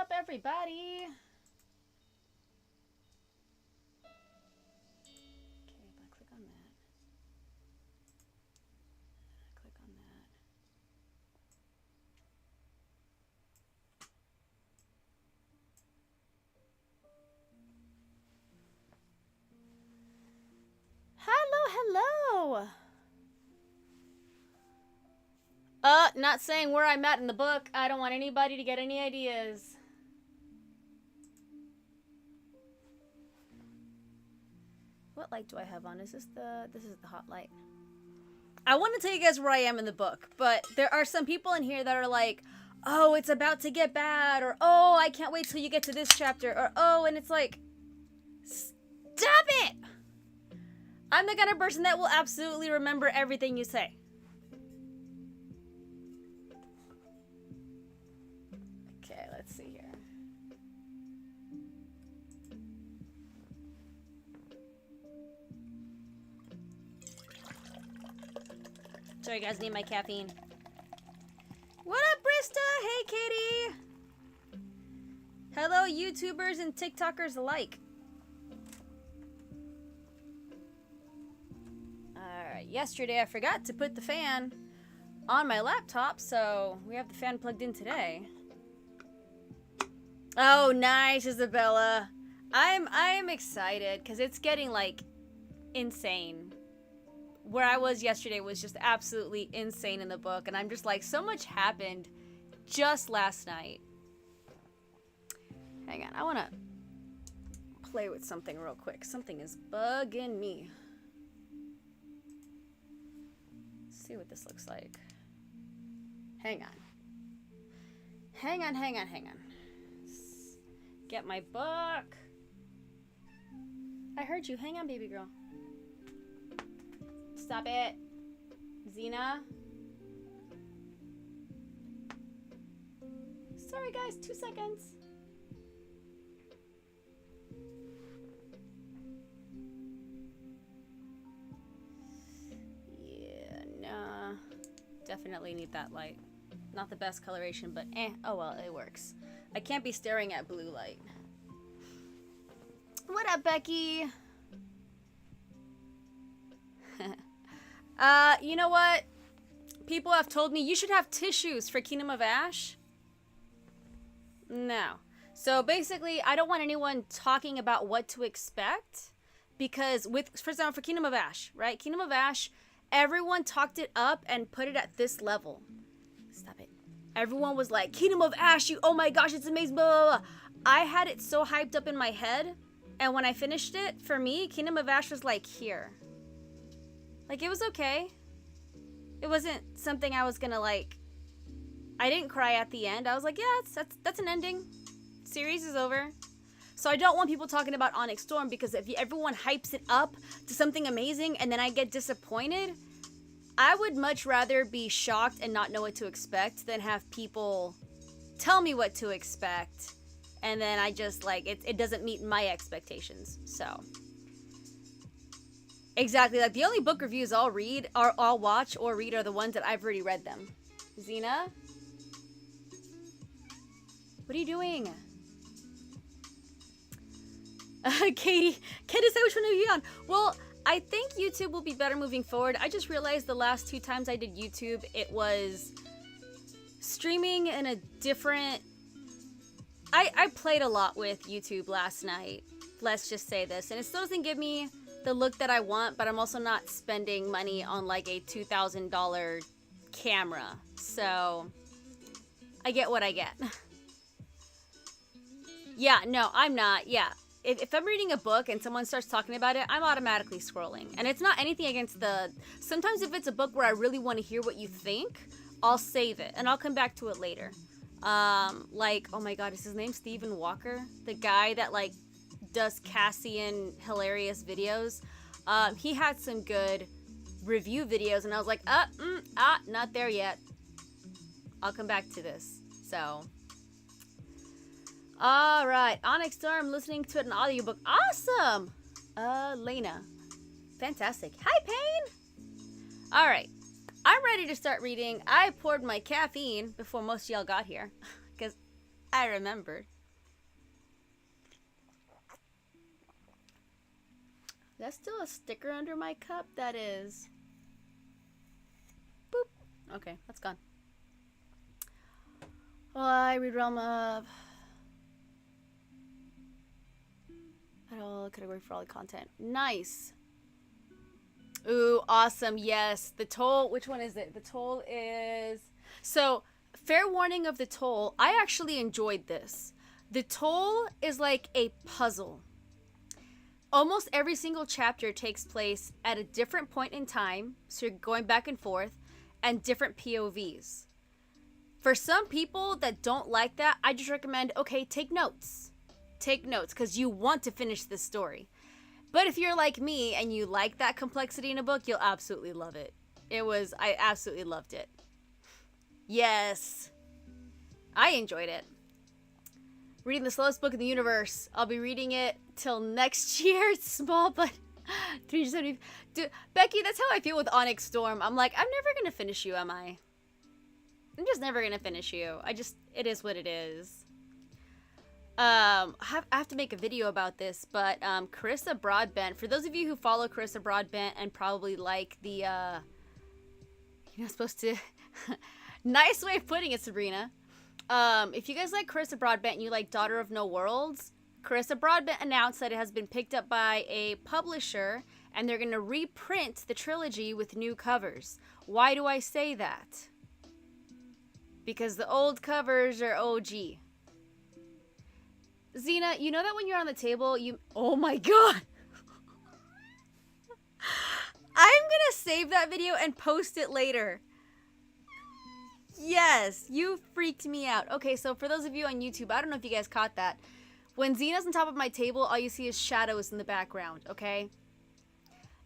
up, everybody? Okay, if I click on that. Click on that. Hello. Not saying where I'm at in the book. I don't want anybody to get any ideas. What light do I have on? Is this this is the hot light. I want to tell you guys where I am in the book, but there are some people in here that are like, oh, it's about to get bad, or oh, I can't wait till you get to this chapter, or oh, and it's like, stop it! I'm the kind of person that will absolutely remember everything you say. Okay, let's see here. Sorry guys, need my caffeine. What up, Brista? Hey, Katie. Hello, YouTubers and TikTokers alike. Alright, yesterday I forgot to put the fan on my laptop, so we have the fan plugged in today. Oh, nice, Isabella. I'm excited because it's getting like insane. Where I was yesterday was just absolutely insane in the book, and I'm just like, so much happened just last night. Hang on, I want to play with something real quick. Something is bugging me. Let's see what this looks like. Hang on. Hang on. Get my book. I heard you. Hang on, baby girl. Stop it. Xena. Sorry, guys. 2 seconds. Yeah, nah. Definitely need that light. Not the best coloration, but oh well, it works. I can't be staring at blue light. What up, Becky? You know what? People have told me you should have tissues for Kingdom of Ash. No. So basically, I don't want anyone talking about what to expect. Because for example, for Kingdom of Ash, right? Kingdom of Ash, everyone talked it up and put it at this level. Stop it. Everyone was like, Kingdom of Ash, oh my gosh, it's amazing, blah, blah, blah. I had it so hyped up in my head. And when I finished it, for me, Kingdom of Ash was like here. Like, it was okay. It wasn't something I was gonna like. I didn't cry at the end. I was like, yeah, that's an ending. Series is over. So I don't want people talking about Onyx Storm, because if everyone hypes it up to something amazing and then I get disappointed, I would much rather be shocked and not know what to expect than have people tell me what to expect and then I just like it doesn't meet my expectations. So exactly, like the only book reviews I'll watch or read are the ones that I've already read them. Xena? What are you doing? Katie, Candace, which one are you on? Well, I think YouTube will be better moving forward. I just realized the last 2 times I did YouTube, it was streaming in a different... I played a lot with YouTube last night. Let's just say this. And it still doesn't give me the look that I want, but I'm also not spending money on like a $2,000 camera. So, I get what I get. Yeah, no, I'm not. Yeah. If I'm reading a book and someone starts talking about it, I'm automatically scrolling. And it's not anything against the... Sometimes if it's a book where I really want to hear what you think, I'll save it. And I'll come back to it later. Like, oh my god, is his name Stephen Walker? The guy that, like, does Cassian hilarious videos. He had some good review videos, and I was like, not there yet. I'll come back to this. So... Alright, Onyx Storm, listening to an audiobook. Awesome! Lena. Fantastic. Hi, Payne! Alright, I'm ready to start reading. I poured my caffeine before most of y'all got here, because I remembered. That's still a sticker under my cup? That is. Boop. Okay, that's gone. Oh, I read Realm of... Oh, category for all the content. Nice. Ooh, awesome. Yes. The toll. Which one is it? The toll is... So, fair warning of the toll. I actually enjoyed this. The toll is like a puzzle. Almost every single chapter takes place at a different point in time. So you're going back and forth. And different POVs. For some people that don't like that, I just recommend, okay, take notes. Take notes, because you want to finish this story. But if you're like me and you like that complexity in a book, you'll absolutely love it. I absolutely loved it. Yes. I enjoyed it. Reading the slowest book in the universe. I'll be reading it till next year. It's small, but 370. Dude, Becky, that's how I feel with Onyx Storm. I'm like, I'm never going to finish you, am I? I'm just never going to finish you. It is what it is. I have to make a video about this, but Carissa Broadbent, for those of you who follow Carissa Broadbent and probably like the, you're not supposed to, nice way of putting it, Sabrina. If you guys like Carissa Broadbent and you like Daughter of No Worlds, Carissa Broadbent announced that it has been picked up by a publisher and they're going to reprint the trilogy with new covers. Why do I say that? Because the old covers are OG. Xena, you know that when you're on the table, oh my god! I'm gonna save that video and post it later. Yes, you freaked me out. Okay, so for those of you on YouTube, I don't know if you guys caught that. When Xena's on top of my table, all you see is shadows in the background, okay?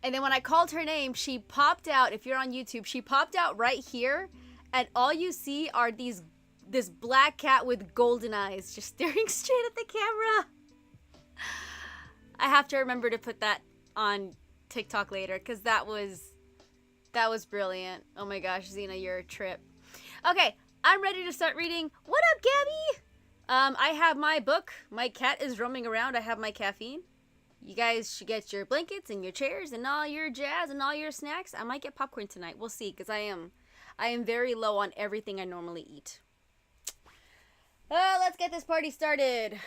And then when I called her name, she popped out, if you're on YouTube, she popped out right here, and all you see are this black cat with golden eyes just staring straight at the camera. I have to remember to put that on TikTok later, because that was brilliant. Oh my gosh, Xena, you're a trip. Okay, I'm ready to start reading. What up, Gabby? I have my book. My cat is roaming around. I have my caffeine. You guys should get your blankets and your chairs and all your jazz and all your snacks. I might get popcorn tonight. We'll see, because I am very low on everything I normally eat. Let's get this party started.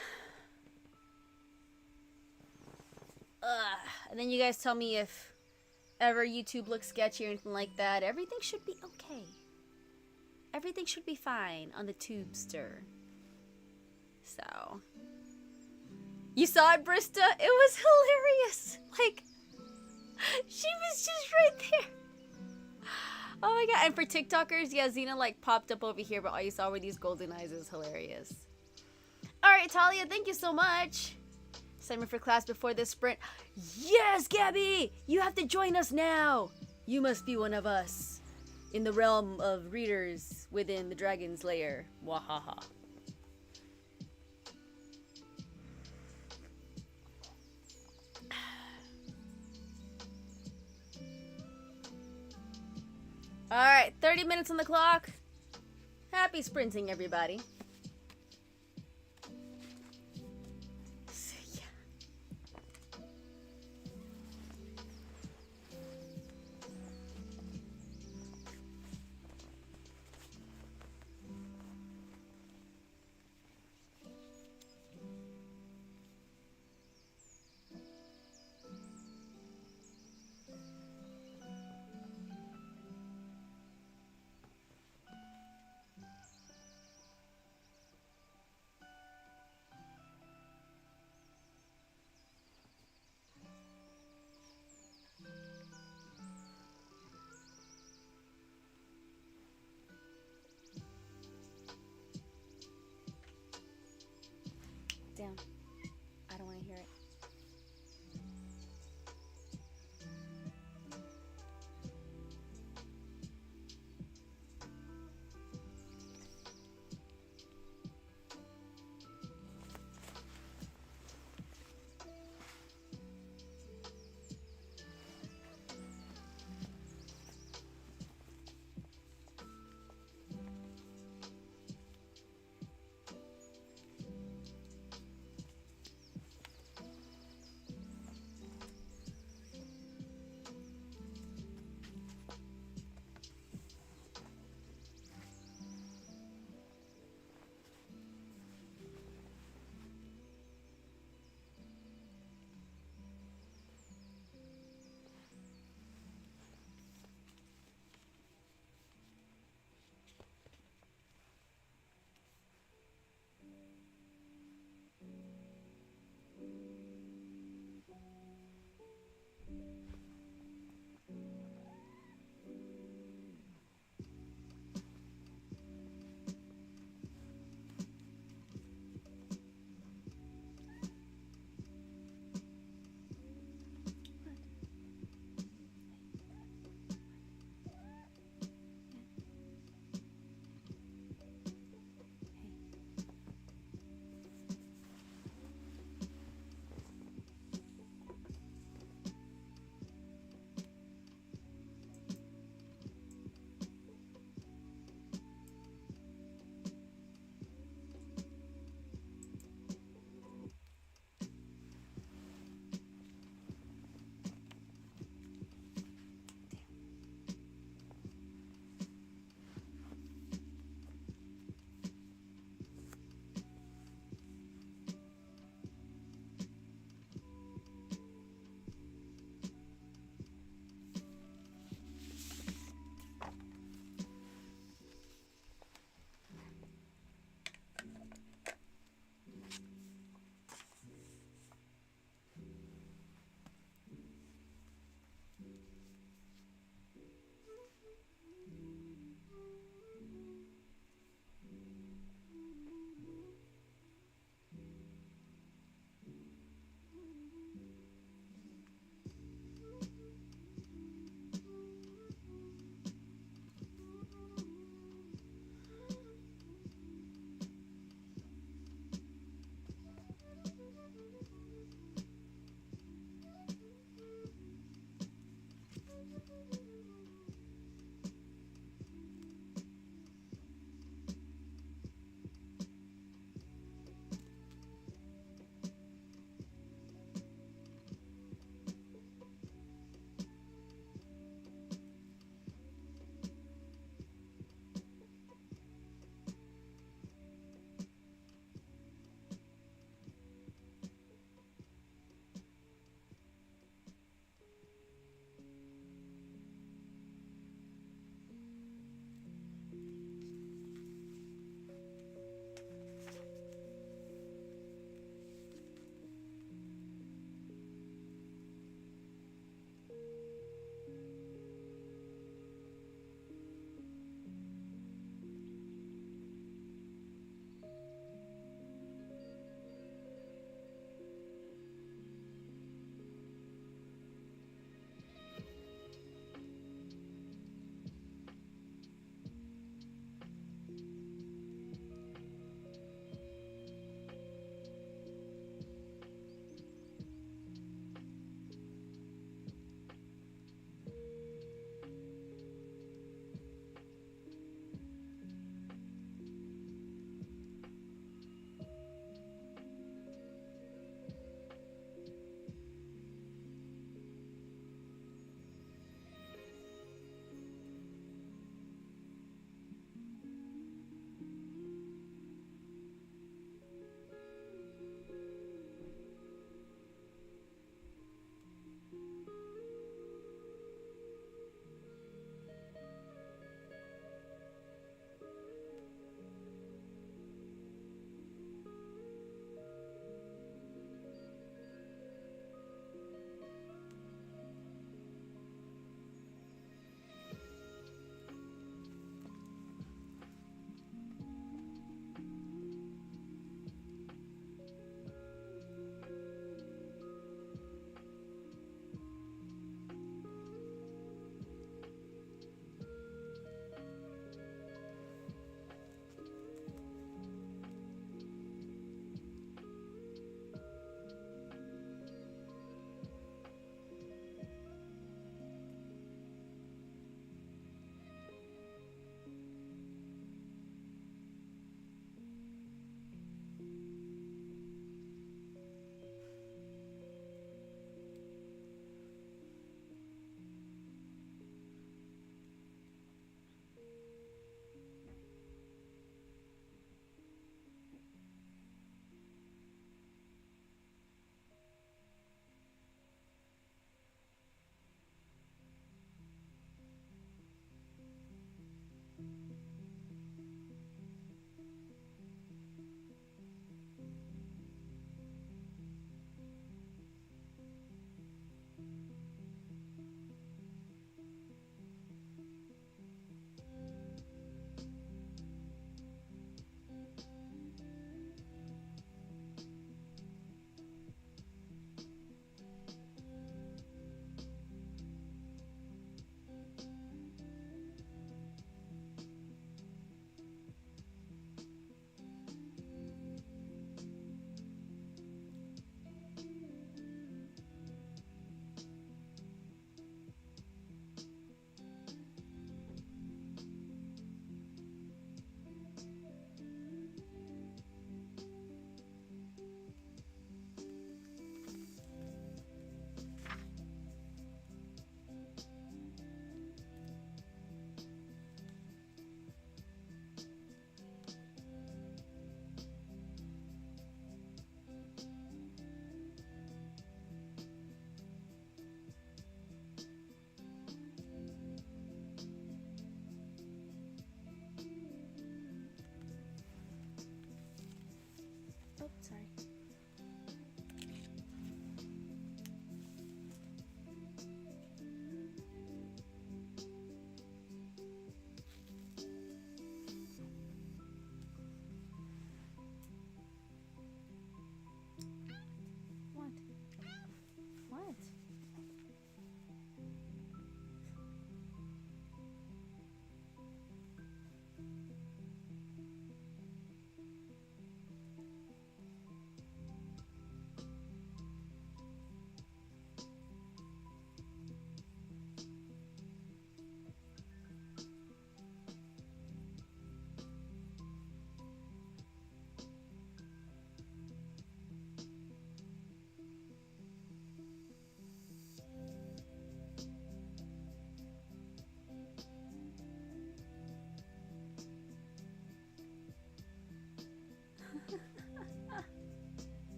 And then you guys tell me if ever YouTube looks sketchy or anything like that. Everything should be okay. Everything should be fine on the Tubester. So. You saw it, Brista? It was hilarious. Like, she was just right there. Oh my god. And for TikTokers, yeah, Xena like popped up over here, but all you saw were these golden eyes. It was hilarious. Alright, Talia, thank you so much. Assignment for class before this sprint. Yes, Gabby! You have to join us now! You must be one of us. In the realm of readers within the dragon's lair. Wahaha. Alright, 30 minutes on the clock. Happy sprinting, everybody. See ya.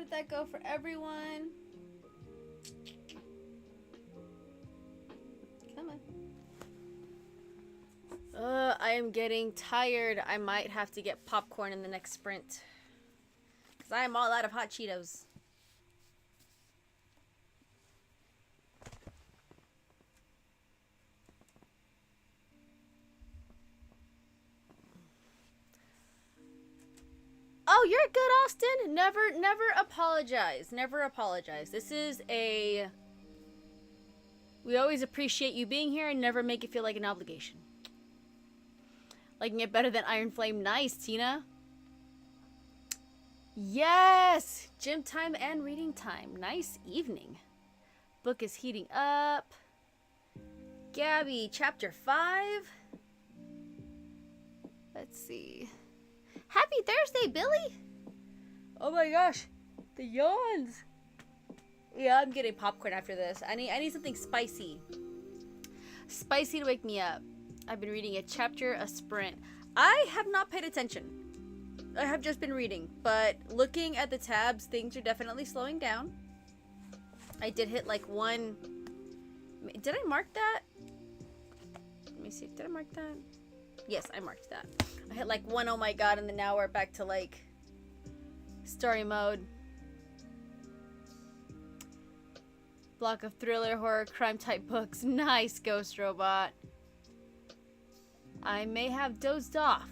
did that go for everyone? Come on. I am getting tired. I might have to get popcorn in the next sprint. Because I am all out of hot Cheetos. Oh, you're good, Austin. Never apologize. Never apologize. This is a... We always appreciate you being here and never make it feel like an obligation. Liking it better than Iron Flame. Nice, Tina. Yes! Gym time and reading time. Nice evening. Book is heating up. Gabby, chapter 5. Let's see. Happy Thursday, Billy! Oh my gosh. The yawns. Yeah, I'm getting popcorn after this. I need something spicy. Spicy to wake me up. I've been reading a chapter a sprint. I have not paid attention. I have just been reading, but looking at the tabs, things are definitely slowing down. I did hit like one... Did I mark that? Let me see. Did I mark that? Yes, I marked that. I hit like one oh my god, and then now we're back to like story mode. Block of thriller, horror, crime type books. Nice, Ghost Robot. I may have dozed off.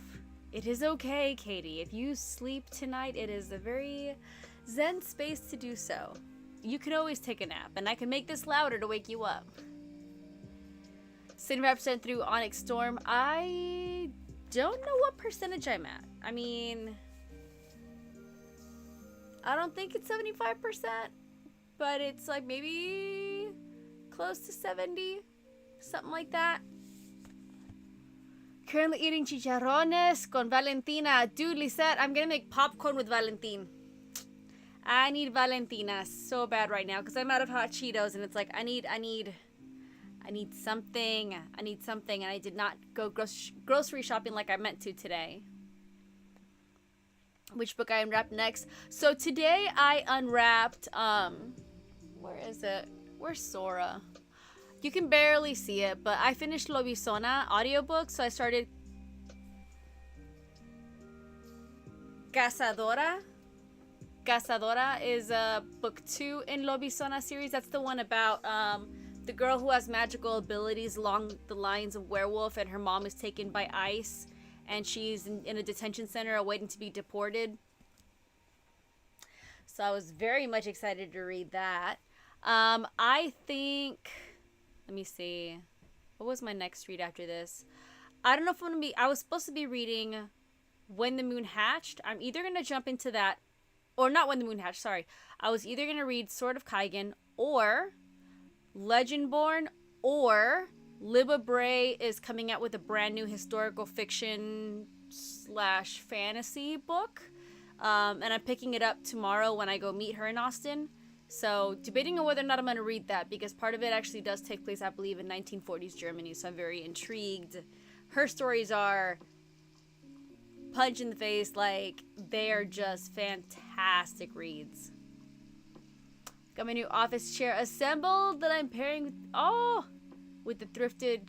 It is okay, Katie. If you sleep tonight, it is a very zen space to do so. You can always take a nap, and I can make this louder to wake you up. 75% through Onyx Storm. I don't know what percentage I'm at. I mean, I don't think it's 75%, but it's like maybe close to 70, something like that. Currently eating chicharrones con Valentina. Dude, Lisette, I'm gonna make popcorn with Valentin. I need Valentina so bad right now because I'm out of hot Cheetos, and it's like I need something. I need something, and I did not go grocery shopping like I meant to today. Which book I unwrapped next? So today I unwrapped, where is it? Where's Sora? You can barely see it, but I finished Lobisona audiobook, so I started Cazadora. Cazadora is book 2 in Lobisona series. That's the one about the girl who has magical abilities along the lines of werewolf, and her mom is taken by ICE, and she's in a detention center awaiting to be deported. So I was very much excited to read that. I think... Let me see. What was my next read after this? I don't know if I'm going to be... I was supposed to be reading When the Moon Hatched. I'm either going to jump into that... Or not When the Moon Hatched, sorry. I was either going to read Sword of Kaigen or Legendborn, or Libba Bray is coming out with a brand new historical fiction / fantasy book. And I'm picking it up tomorrow when I go meet her in Austin. So, debating on whether or not I'm going to read that, because part of it actually does take place, I believe, in 1940s Germany, so I'm very intrigued. Her stories are punch in the face, like, they are just fantastic reads. Got my new office chair assembled that I'm pairing with the thrifted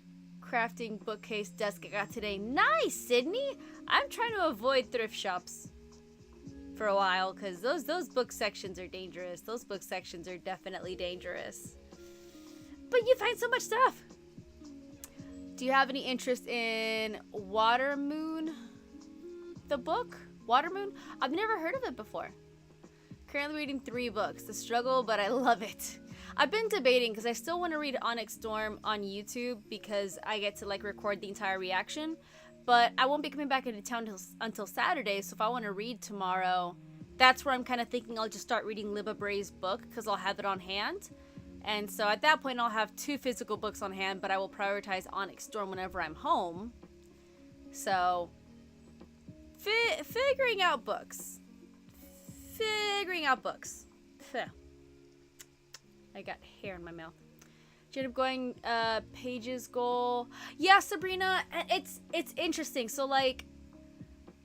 crafting bookcase desk I got today. Nice, Sydney! I'm trying to avoid thrift shops for a while, because those book sections are dangerous. Those book sections are definitely dangerous. But you find so much stuff. Do you have any interest in Water Moon? The book? Water Moon? I've never heard of it before. Currently reading 3 books. The struggle, but I love it. I've been debating because I still want to read Onyx Storm on YouTube because I get to like record the entire reaction. But I won't be coming back into town until Saturday, so if I want to read tomorrow, that's where I'm kind of thinking I'll just start reading Libba Bray's book, because I'll have it on hand. And so at that point, I'll have 2 physical books on hand, but I will prioritize Onyx Storm whenever I'm home. So, figuring out books. Figuring out books. I got hair in my mouth. Ended up going pages goal. Yeah, Sabrina, it's interesting. So like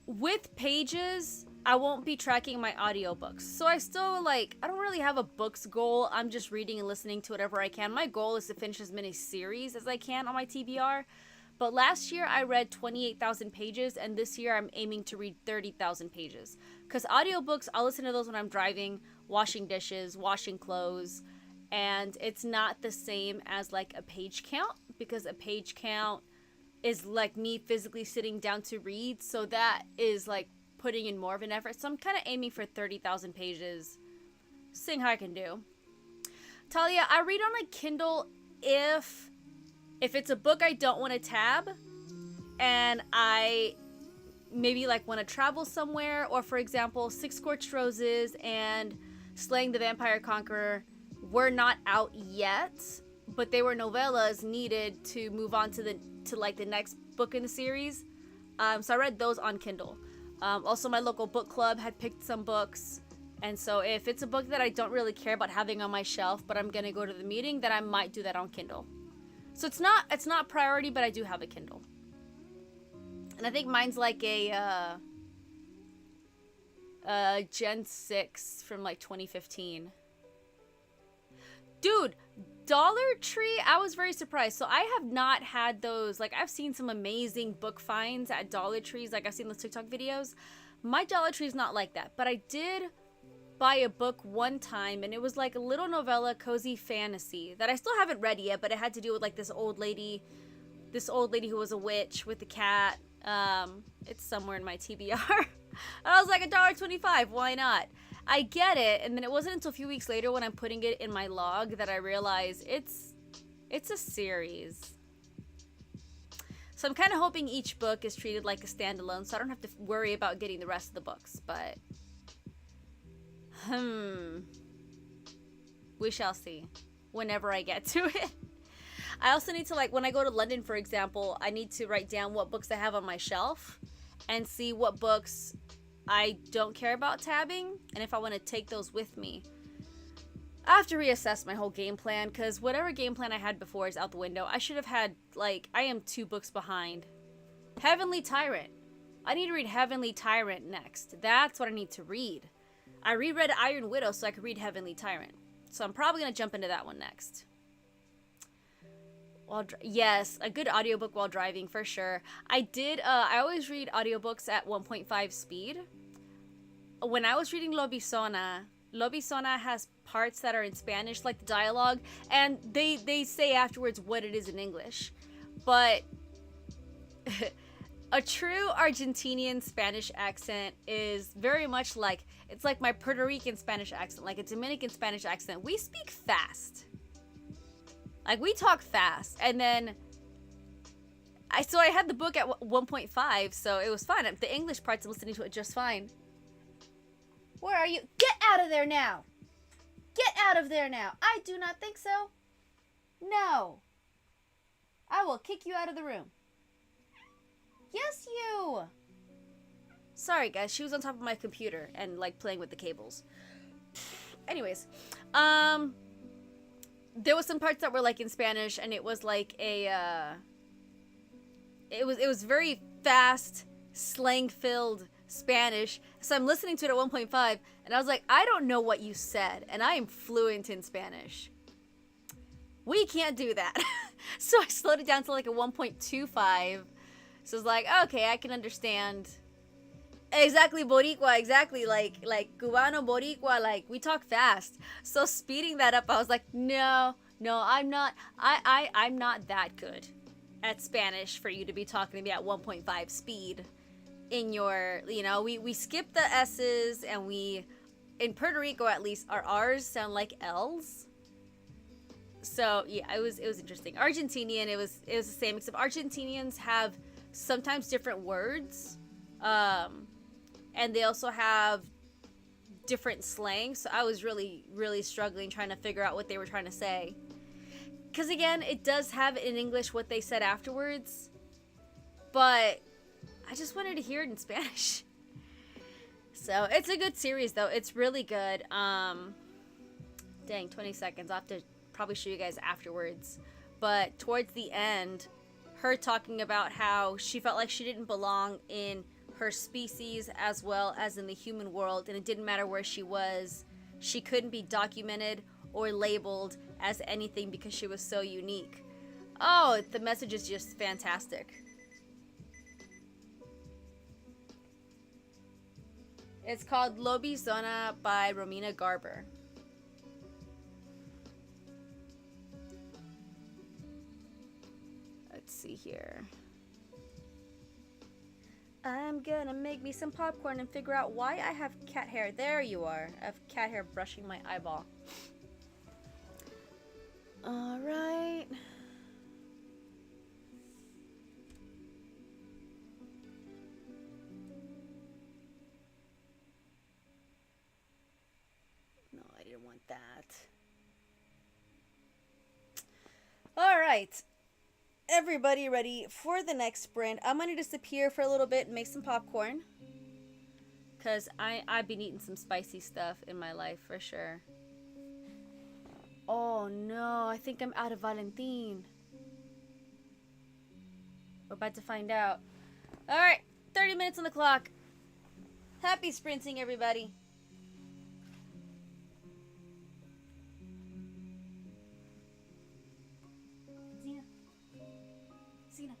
with pages, I won't be tracking my audiobooks. So I still like, I don't really have a books goal. I'm just reading and listening to whatever I can. My goal is to finish as many series as I can on my TBR. But last year I read 28,000 pages, and this year I'm aiming to read 30,000 pages. Because audiobooks, I'll listen to those when I'm driving, washing dishes, washing clothes, and it's not the same as like a page count, because a page count is like me physically sitting down to read, so that is like putting in more of an effort. So I'm kind of aiming for 30,000 pages, seeing how I can do. Talia, I read on a Kindle if it's a book I don't want to tab, and I maybe like want to travel somewhere, or for example, Six Scorched Roses and Slaying the Vampire Conqueror were not out yet, but they were novellas needed to move on to the next book in the series. So I read those on Kindle. Also, my local book club had picked some books, and so if it's a book that I don't really care about having on my shelf, but I'm gonna go to the meeting, then I might do that on Kindle. So it's not priority, but I do have a Kindle. And I think mine's like a Gen 6 from like 2015. Dude, Dollar Tree, I was very surprised. So I have not had those. Like, I've seen some amazing book finds at Dollar Trees. Like, I've seen those TikTok videos. My Dollar Tree is not like that. But I did buy a book one time, and it was like a little novella, cozy fantasy, that I still haven't read yet, but it had to do with like this old lady who was a witch with a cat. It's somewhere in my TBR. And I was like, $1.25, why not? I get it, and then it wasn't until a few weeks later when I'm putting it in my log that I realized it's a series. So I'm kind of hoping each book is treated like a standalone, so I don't have to worry about getting the rest of the books, but we shall see whenever I get to it. I also need to, like, when I go to London, for example, I need to write down what books I have on my shelf and see what books I don't care about tabbing, and if I want to take those with me. I have to reassess my whole game plan, because whatever game plan I had before is out the window. I should have had, like, I am 2 books behind. Heavenly Tyrant. I need to read Heavenly Tyrant next. That's what I need to read. I reread Iron Widow so I could read Heavenly Tyrant. So I'm probably going to jump into that one next. Yes, a good audiobook while driving, for sure. I always read audiobooks at 1.5 speed. When I was reading Lobisona has parts that are in Spanish, like the dialogue, and they say afterwards what it is in English. But a true Argentinian Spanish accent is very much like, it's like my Puerto Rican Spanish accent, like a Dominican Spanish accent. We speak fast. Like, we talk fast. And then I had the book at 1.5, so it was fine. The English parts, I'm listening to it just fine. Where are you? Get out of there now! Get out of there now! I do not think so. No. I will kick you out of the room. Yes, you! Sorry, guys. She was on top of my computer and, like, playing with the cables. Anyways. There was some parts that were, like, in Spanish, and it was, like, it was very fast, slang-filled Spanish. So I'm listening to it at 1.5, and I was like, I don't know what you said, and I am fluent in Spanish. We can't do that. So I slowed it down to, like, a 1.25. So it's like, okay, I can understand. Exactly, Boricua, exactly, like Cubano, Boricua, like, we talk fast. So speeding that up, I was like, no, I'm not that good at Spanish for you to be talking to me at 1.5 speed in your, we skip the S's, and in Puerto Rico at least, our R's sound like L's. So yeah, it was interesting. Argentinian, it was the same, except Argentinians have sometimes different words. And they also have different slang, so I was really, really struggling trying to figure out what they were trying to say. Because, again, it does have in English what they said afterwards, but I just wanted to hear it in Spanish. So, it's a good series, though. It's really good. Dang, 20 seconds. I'll have to probably show you guys afterwards. But towards the end, her talking about how she felt like she didn't belong in her species as well as in the human world, and it didn't matter where she was. She couldn't be documented or labeled as anything because she was so unique. Oh, the message is just fantastic. It's called Lobizona by Romina Garber. Let's see here. I'm gonna make me some popcorn and figure out why I have cat hair. There you are. I have cat hair brushing my eyeball. Alright. No, I didn't want that. Alright. Everybody ready for the next sprint. I'm gonna disappear for a little bit and make some popcorn, because I've been eating some spicy stuff in my life for sure. Oh no, I think I'm out of Valentin. We're about to find out. Alright, 30 minutes on the clock. Happy sprinting, everybody. Zena.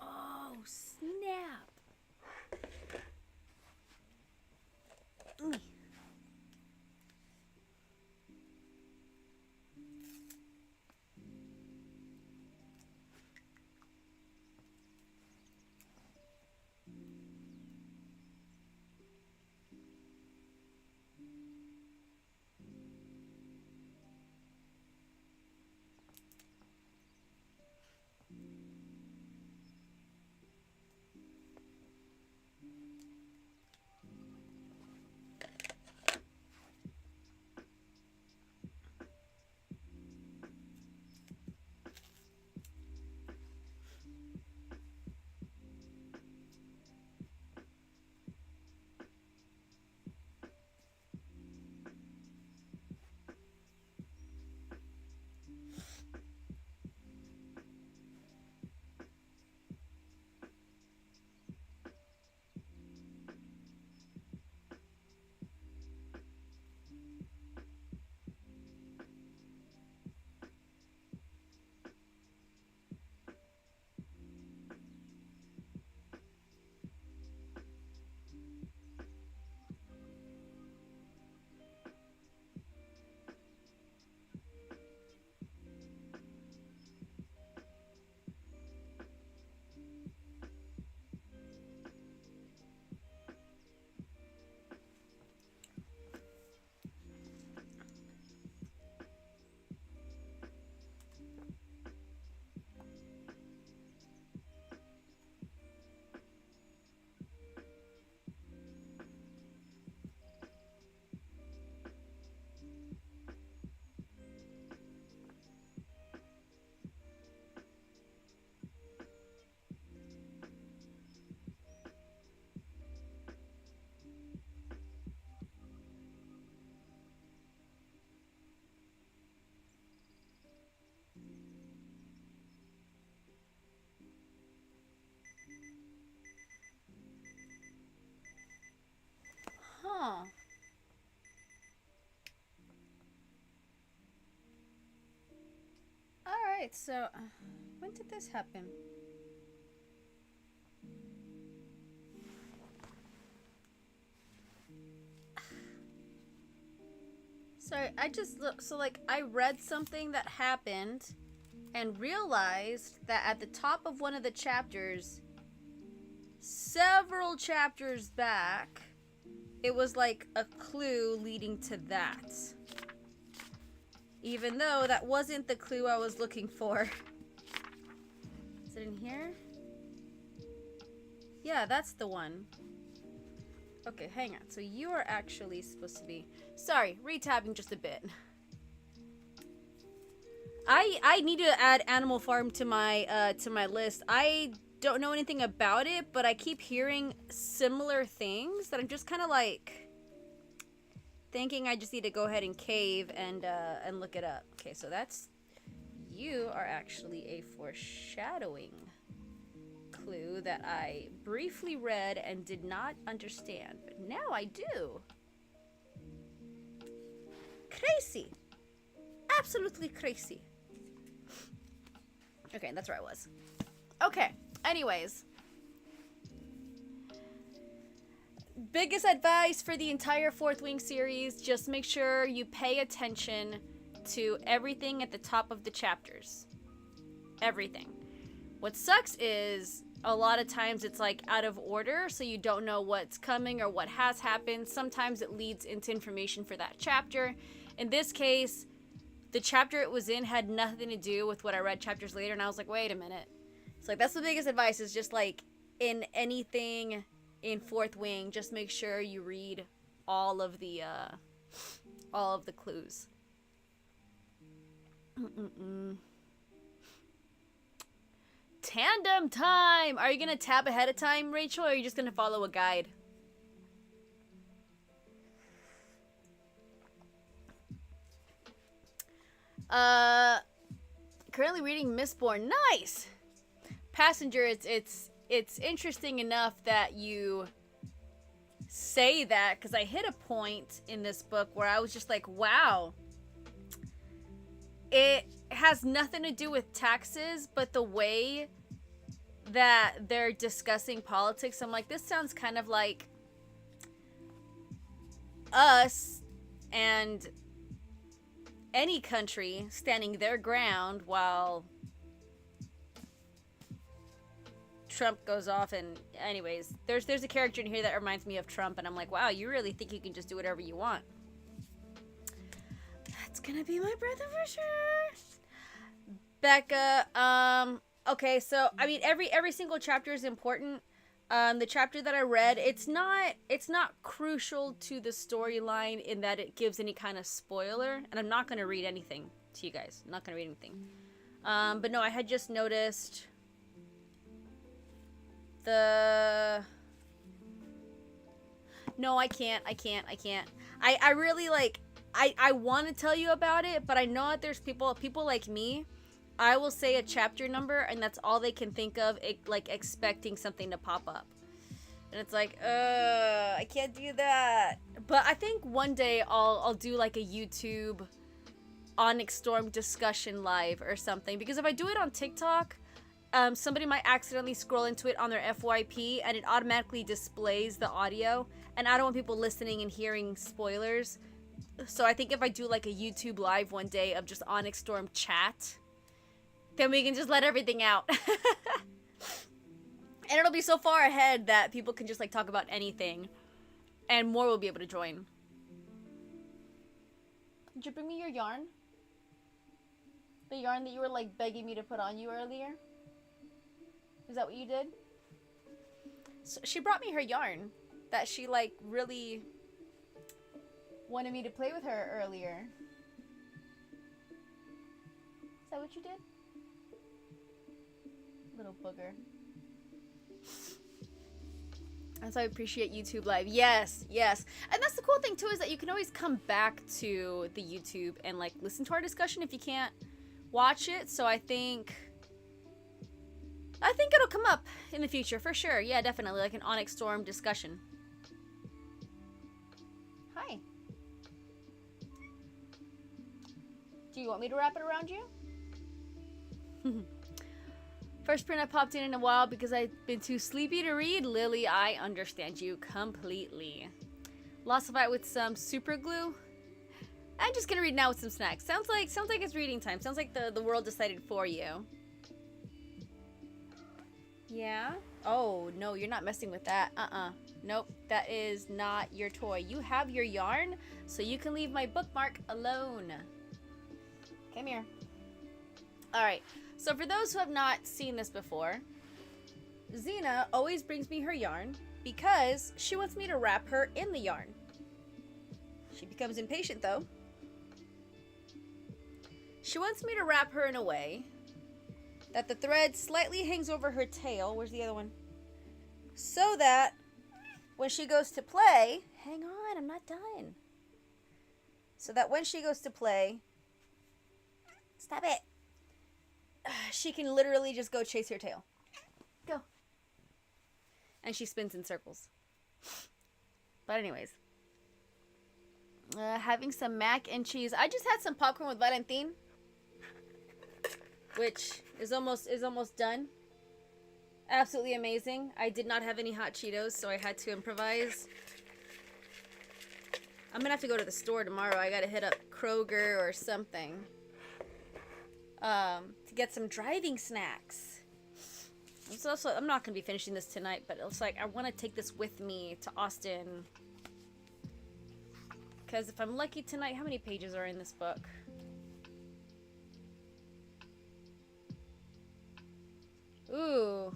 Oh, snap. Mm. Huh. Alright, so when did this happen? Sorry, I just look. So, like, I read something that happened and realized that at the top of one of the chapters, several chapters back, it was like a clue leading to that. Even though that wasn't the clue I was looking for. Is it in here? Yeah, that's the one. Okay, hang on. So you are actually supposed to be... Sorry, retabbing just a bit. I need to add Animal Farm to my list. I don't know anything about it, but I keep hearing similar things that I'm just kind of like thinking I just need to go ahead and cave and look it up. Okay, so that's... You are actually a foreshadowing clue that I briefly read and did not understand, but now I do. Crazy. Absolutely crazy. Okay, that's where I was. Okay, anyways. Biggest advice for the entire Fourth Wing series, just make sure you pay attention to everything at the top of the chapters. Everything. What sucks is a lot of times it's like out of order, so you don't know what's coming or what has happened. Sometimes it leads into information for that chapter. In this case, the chapter it was in had nothing to do with what I read chapters later, and I was like, wait a minute. It's like, that's the biggest advice, is just like in anything in Fourth Wing, just make sure you read all of the clues. Tandem time! Are you gonna tab ahead of time, Rachel, or are you just gonna follow a guide? Currently reading Mistborn. Nice! Passenger, it's interesting enough that you say that, because I hit a point in this book where I was just like, wow. It has nothing to do with taxes, but the way that they're discussing politics, I'm like, this sounds kind of like us and any country standing their ground while Trump goes off. And anyways, there's a character in here that reminds me of Trump, and I'm like, wow, you really think you can just do whatever you want? That's gonna be my brother for sure. Becca, okay, so I mean every single chapter is important. The chapter that I read, it's not crucial to the storyline in that it gives any kind of spoiler, and I'm not gonna read anything to you guys. I'm not gonna read anything. But no, I had just noticed the... No, I can't. I really like... I want to tell you about it, but I know that there's people like me. I will say a chapter number, and that's all they can think of, like expecting something to pop up. And it's like, I can't do that. But I think one day I'll do like a YouTube Onyx Storm discussion live or something. Because if I do it on TikTok, somebody might accidentally scroll into it on their FYP, and it automatically displays the audio. And I don't want people listening and hearing spoilers. So I think if I do like a YouTube live one day of just Onyx Storm chat, then we can just let everything out. And it'll be so far ahead that people can just like talk about anything, and more will be able to join. Did you bring me your yarn? The yarn that you were like begging me to put on you earlier? Is that what you did? So she brought me her yarn that she like really wanted me to play with her earlier. Is that what you did? Little booger. That's why I appreciate YouTube Live. Yes. And that's the cool thing too, is that you can always come back to the YouTube and like listen to our discussion if you can't watch it. So I think it'll come up in the future for sure. Yeah, definitely, like an Onyx Storm discussion. Hi. Do you want me to wrap it around you? First print I popped in a while because I've been too sleepy to read. Lily, I understand you completely. Lost a fight with some super glue. I'm just gonna read now with some snacks. Sounds like it's reading time. Sounds like the world decided for you. Yeah? Oh, no, you're not messing with that. Nope, that is not your toy. You have your yarn, so you can leave my bookmark alone. Come here. Alright, so for those who have not seen this before, Xena always brings me her yarn because she wants me to wrap her in the yarn. She becomes impatient, though. She wants me to wrap her in a way that the thread slightly hangs over her tail. Where's the other one? So that when she goes to play... Hang on, I'm not done. So that when she goes to play... Stop it! She can literally just go chase her tail. Go. And she spins in circles. But anyways. Having some mac and cheese. I just had some popcorn with Valentin, which is almost done. Absolutely amazing. I did not have any hot Cheetos, so I had to improvise. I'm gonna have to go to the store tomorrow. I gotta hit up Kroger or something. To get some driving snacks. It's also, I'm not going to be finishing this tonight, but it's like I want to take this with me to Austin. Because if I'm lucky tonight, how many pages are in this book? Ooh.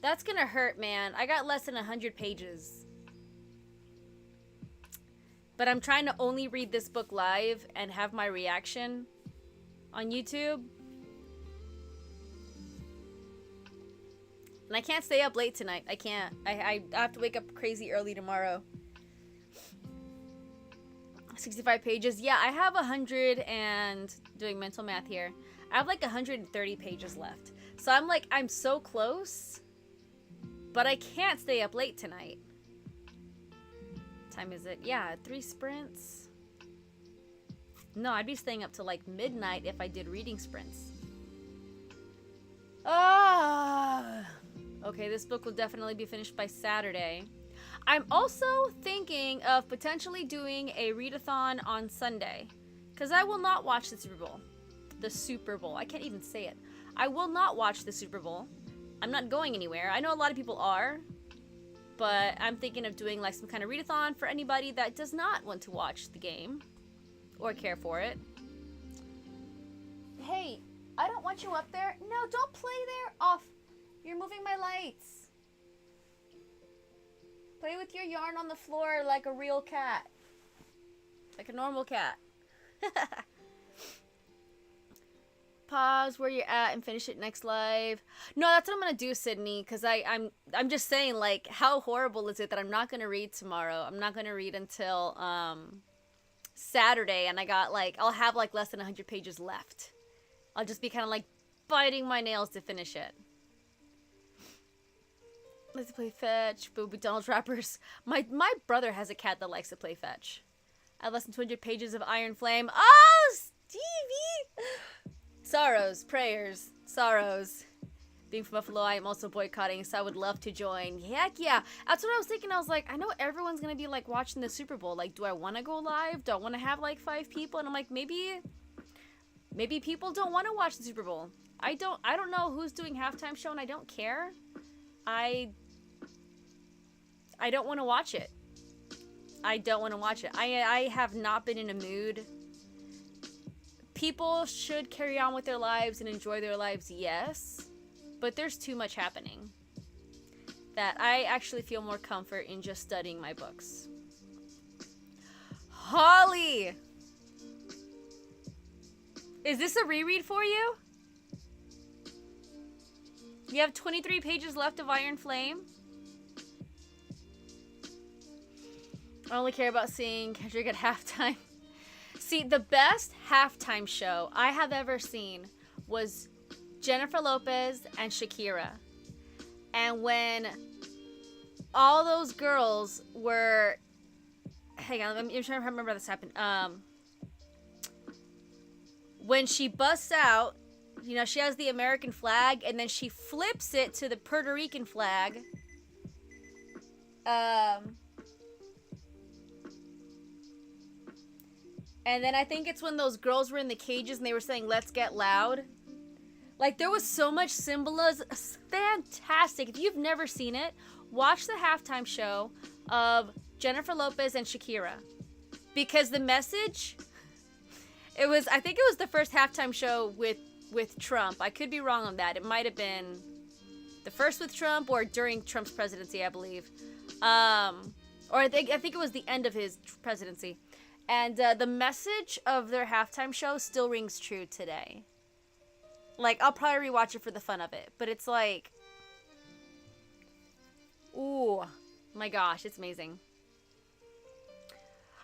That's gonna hurt, man. I got less than 100 pages. But I'm trying to only read this book live and have my reaction on YouTube. And I can't stay up late tonight. I can't. I have to wake up crazy early tomorrow. 65 pages. Yeah, I have 100 and... doing mental math here. I have like 130 pages left. So I'm like, I'm so close. But I can't stay up late tonight. What time is it? Yeah, 3 sprints. No, I'd be staying up till like midnight if I did reading sprints. Ah. Okay, this book will definitely be finished by Saturday. I'm also thinking of potentially doing a readathon on Sunday. Because I will not watch the Super Bowl. The Super Bowl. I can't even say it. I will not watch the Super Bowl. I'm not going anywhere. I know a lot of people are. But I'm thinking of doing like some kind of readathon for anybody that does not want to watch the game. Or care for it. Hey, I don't want you up there. No, don't play there. Off. You're moving my lights. Play with your yarn on the floor like a real cat. Like a normal cat. Pause where you're at and finish it next live. No, that's what I'm gonna do, Sydney, because I'm just saying, like, how horrible is it that I'm not gonna read tomorrow? I'm not gonna read until Saturday, and I got like, I'll have like less than 100 pages left. I'll just be kind of like biting my nails to finish it. Let's play fetch. Booby Donald wrappers. My brother has a cat that likes to play fetch. I have less than 200 pages of Iron Flame. Oh, Stevie! Sorrows, prayers, sorrows. Being from Buffalo, I am also boycotting, so I would love to join. Heck yeah. That's what I was thinking. I was like, I know everyone's going to be like watching the Super Bowl. Like, do I want to go live? Do I want to have like 5 people? And I'm like, maybe people don't want to watch the Super Bowl. I don't know who's doing halftime show, and I don't care. I don't want to watch it. I don't want to watch it. I have not been in a mood. People should carry on with their lives and enjoy their lives, yes. But there's too much happening. That I actually feel more comfort in just studying my books. Holly! Is this a reread for you? You have 23 pages left of Iron Flame. I only care about seeing Kendrick at halftime. See, the best halftime show I have ever seen was Jennifer Lopez and Shakira. And when all those girls were... Hang on, I'm trying to remember how this happened. When she busts out, you know, she has the American flag, and then she flips it to the Puerto Rican flag. And then I think it's when those girls were in the cages and they were saying, "Let's get loud." Like, there was so much symbolism. Fantastic. If you've never seen it, watch the halftime show of Jennifer Lopez and Shakira. Because the message, I think it was the first halftime show with Trump. I could be wrong on that. It might have been the first with Trump or during Trump's presidency, I believe. Or I think it was the end of his presidency. And the message of their halftime show still rings true today. Like, I'll probably rewatch it for the fun of it. But it's like... Ooh. My gosh, it's amazing.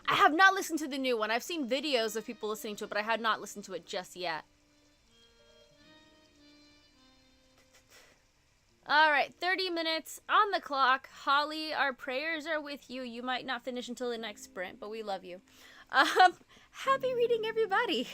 I have not listened to the new one. I've seen videos of people listening to it, but I had not listened to it just yet. Alright, 30 minutes on the clock. Holly, our prayers are with you. You might not finish until the next sprint, but we love you. Happy reading, everybody.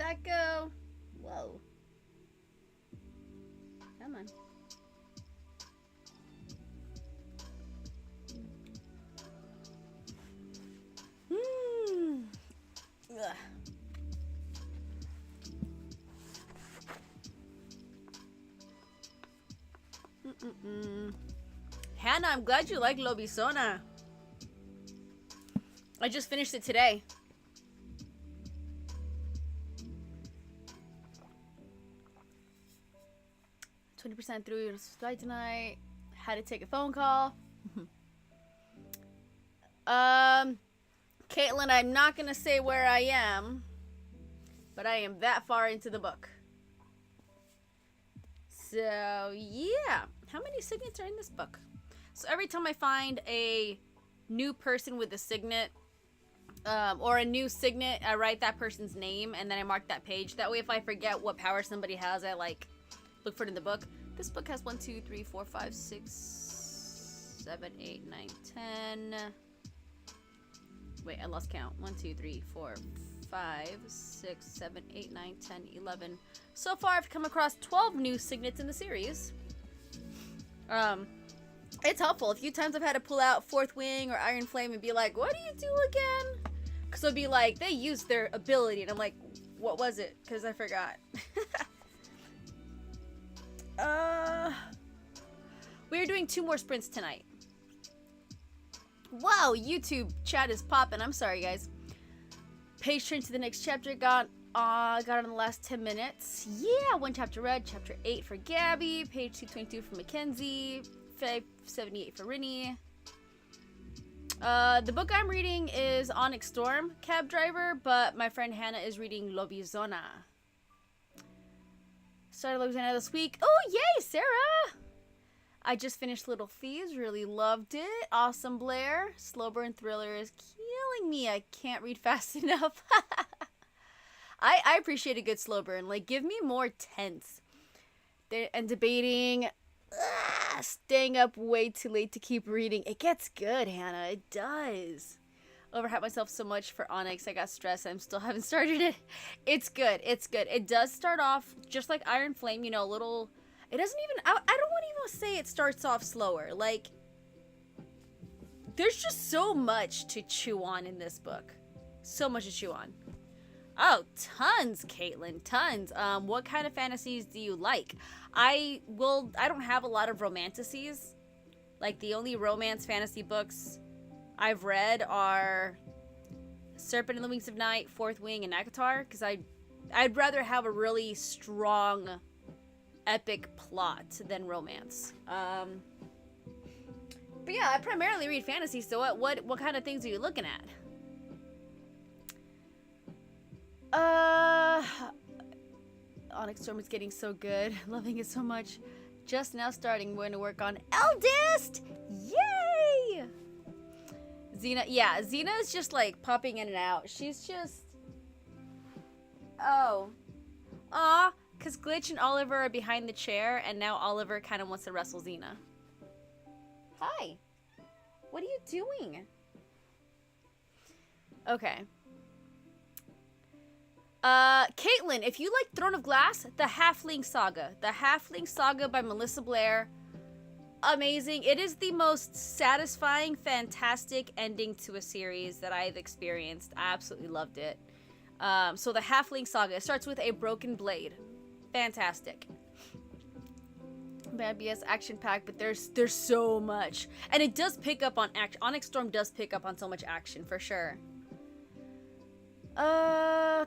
Echo. Whoa. Come on. Ugh. Hannah, I'm glad you like Lobisona. I just finished it today. %, through your flight tonight. Had to take a phone call. Caitlin, I'm not gonna say where I am, but I am that far into the book. So yeah, how many signets are in this book? So every time I find a new person with a signet, or a new signet, I write that person's name and then I mark that page. That way, if I forget what power somebody has, I like look for it in the book. This book has 1, 2, 3, 4, 5, 6, 7, 8, 9, 10. Wait, I lost count. 1, 2, 3, 4, 5, 6, 7, 8, 9, 10, 11. So far, I've come across 12 new signets in the series. It's helpful. A few times I've had to pull out Fourth Wing or Iron Flame and be like, what do you do again? Because it'll be like, they used their ability. And I'm like, what was it? Because I forgot. We're doing 2 more sprints tonight. Wow, YouTube chat is popping. I'm sorry, guys. Page turn to the next chapter. Got it in the last 10 minutes. Yeah, 1 chapter read. Chapter 8 for Gabby. Page 222 for Mackenzie. 578 for Rinny. The book I'm reading is Onyx Storm, Cab Driver, but my friend Hannah is reading Lobizona. Started Lobizona this week. Oh, yay, Sarah! I just finished Little Thieves. Really loved it. Awesome, Blair. Slow burn thriller is killing me. I can't read fast enough. I appreciate a good slow burn. Like, give me more tense. And debating. Staying up way too late to keep reading. It gets good, Hannah. It does. Overhyped myself so much for Onyx. I got stressed. I still haven't started it. It's good. It's good. It does start off just like Iron Flame, you know, a little. It doesn't even. I don't want to even say it starts off slower. Like, there's just so much to chew on in this book. So much to chew on. Oh, tons, Caitlin, tons. What kind of fantasies do you like? I don't have a lot of romanticises. Like, the only romance fantasy books I've read are Serpent and the Wings of Night, Fourth Wing, and Akatar, because I'd rather have a really strong, epic plot than romance. But yeah, I primarily read fantasy, so what kind of things are you looking at? Onyx Storm is getting so good. Loving it so much. Just now starting. We're going to work on Eldest! Yay! Xena. Yeah, Xena is just like popping in and out. She's just... Oh. Aw. Because Glitch and Oliver are behind the chair, and now Oliver kind of wants to wrestle Xena. Hi. What are you doing? Okay. Caitlin, if you like Throne of Glass, The Halfling Saga. The Halfling Saga by Melissa Blair. Amazing. It is the most satisfying, fantastic ending to a series that I've experienced. I absolutely loved it. So The Halfling Saga. It starts with a broken blade. Fantastic. Bad BS action pack, but there's so much. And it does pick up on action. Onyx Storm does pick up on so much action, for sure.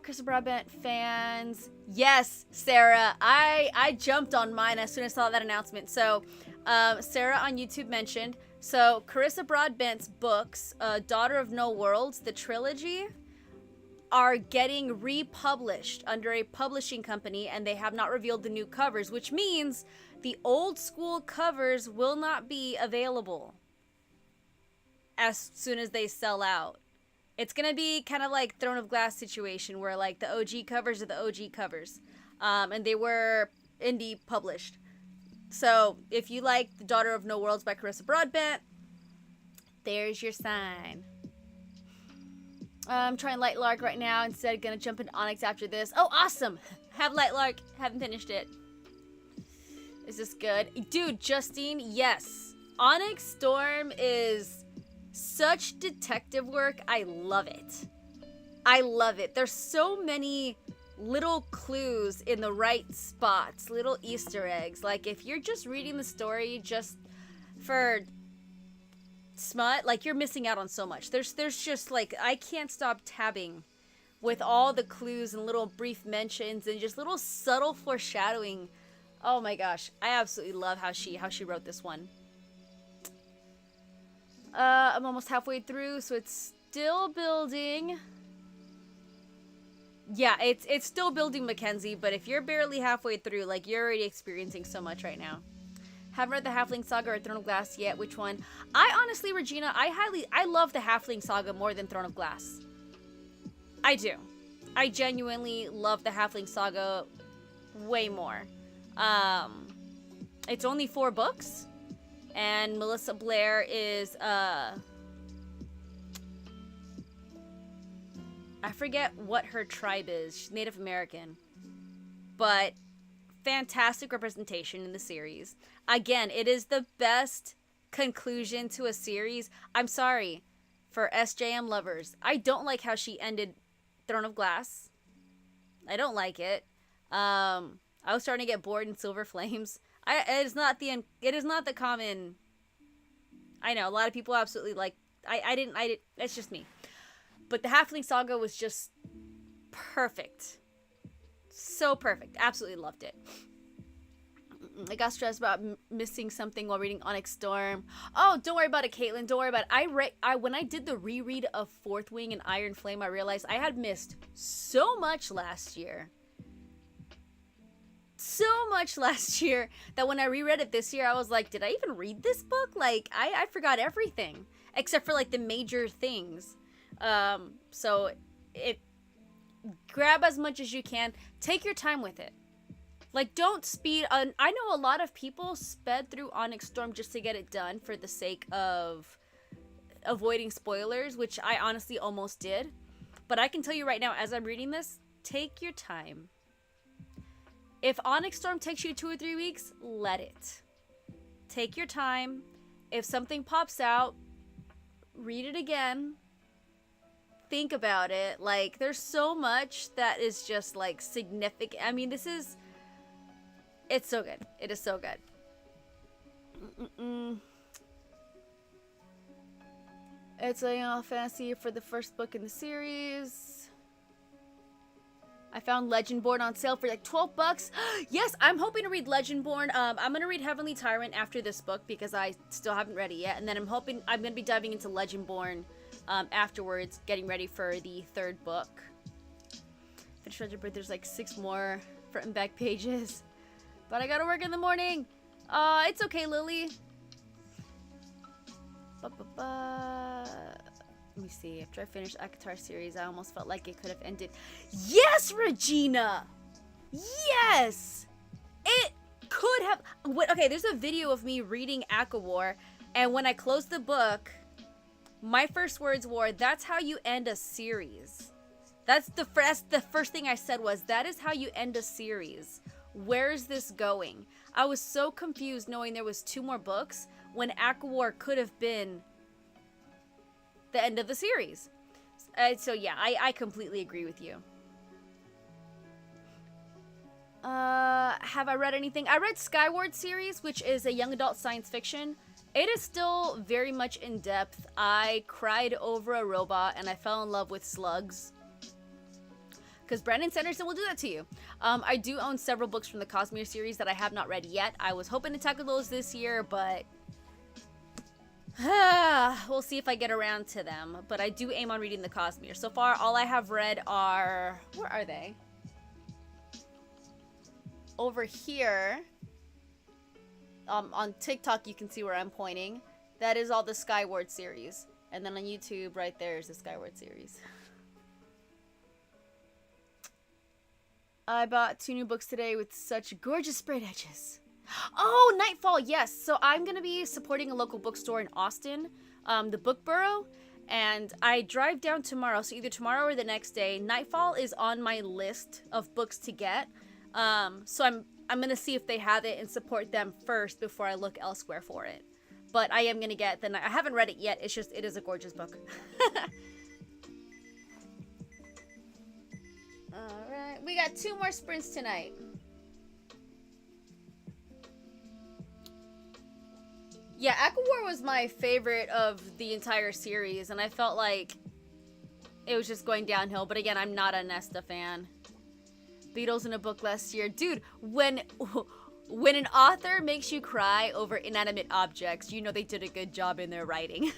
Chris Brabant fans. Yes, Sarah. I jumped on mine as soon as I saw that announcement. So, Sarah on YouTube mentioned. So, Carissa Broadbent's books, Daughter of No Worlds, the trilogy, are getting republished under a publishing company, and they have not revealed the new covers, which means the old school covers will not be available as soon as they sell out. It's going to be kind of like Throne of Glass situation where like the OG covers are the OG covers. And they were indie published. So if you like The Daughter of No Worlds by Carissa Broadbent, there's your sign. I'm trying Light Lark right now. Instead, gonna jump into Onyx after this. Oh, awesome! Have Light Lark. Haven't finished it. Is this good? Dude, Justine, yes. Onyx Storm is such detective work. I love it. I love it. There's so many little clues in the right spots, little Easter eggs. Like, if you're just reading the story just for smut, like, you're missing out on so much. There's just, like, I can't stop tabbing with all the clues and little brief mentions and just little subtle foreshadowing. Oh my gosh, I absolutely love how she wrote this one. I'm almost halfway through, so it's still building. Yeah, it's still building, Mackenzie, but if you're barely halfway through, like, you're already experiencing so much right now. Haven't read the Halfling Saga or Throne of Glass yet. Which one? I honestly, Regina, I love the Halfling Saga more than Throne of Glass. I do. I genuinely love the Halfling Saga way more. It's only 4 books, and Melissa Blair is, I forget what her tribe is. She's Native American. But fantastic representation in the series. Again, it is the best conclusion to a series. I'm sorry for SJM lovers. I don't like how she ended Throne of Glass. I don't like it. I was starting to get bored in Silver Flames. It is not the common. I know a lot of people absolutely like. I didn't. It's just me. But the Halfling Saga was just perfect. So perfect. Absolutely loved it. I got stressed about missing something while reading Onyx Storm. Oh, don't worry about it, Caitlin. Don't worry about it. When I did the reread of Fourth Wing and Iron Flame, I realized I had missed so much last year. So much last year that when I reread it this year, I was like, did I even read this book? Like, I forgot everything except for, like, the major things. So grab as much as you can. Take your time with it. Like, don't speed. I know a lot of people sped through Onyx Storm just to get it done for the sake of avoiding spoilers, which I honestly almost did. But I can tell you right now, as I'm reading this, take your time. If Onyx Storm takes you 2 or 3 weeks, let it. Take your time. If something pops out, read it again. Think about it. Like, there's so much that is just, like, significant. I mean, it's so good. It is so good. It's a fantasy for the first book in the series. I found Legendborn on sale for like $12. Yes, I'm hoping to read Legendborn. I'm gonna read Heavenly Tyrant after this book because I still haven't read it yet, and then I'm gonna be diving into Legendborn afterwards, getting ready for the 3rd book. Finish Legendborn. There's like 6 more front and back pages, but I gotta work in the morning. It's okay, Lily. Let me see. After I finished Akatar series, I almost felt like it could have ended. Yes, Regina! Yes! It could have. Okay, there's a video of me reading Akawar, and when I closed the book, my first words were, that's how you end a series. That's the first thing I said was, that is how you end a series. Where is this going? I was so confused knowing there was 2 more books when Akawar could have been the end of the series. So yeah, I completely agree with you. Have I read anything? I read Skyward series, which is a young adult science fiction. It is still very much in depth. I cried over a robot and I fell in love with slugs. Because Brandon Sanderson will do that to you. I do own several books from the Cosmere series that I have not read yet. I was hoping to tackle those this year, but we'll see if I get around to them. But I do aim on reading the Cosmere. So far, all I have read are... Where are they? Over here. On TikTok, you can see where I'm pointing. That is all the Skyward series. And then on YouTube, right there is the Skyward series. I bought 2 new books today with such gorgeous sprayed edges. Oh, Nightfall, yes. So I'm going to be supporting a local bookstore in Austin, the Book Burrow. And I drive down tomorrow, so either tomorrow or the next day. Nightfall is on my list of books to get. So I'm gonna see if they have it and support them first before I look elsewhere for it. But I am gonna get the I haven't read it yet. It's just it is a gorgeous book. All right, we got 2 more sprints tonight. Yeah, AquaWar was my favorite of the entire series, and I felt like it was just going downhill. But again, I'm not a Nesta fan. Beatles in a book last year. Dude, when an author makes you cry over inanimate objects, you know they did a good job in their writing.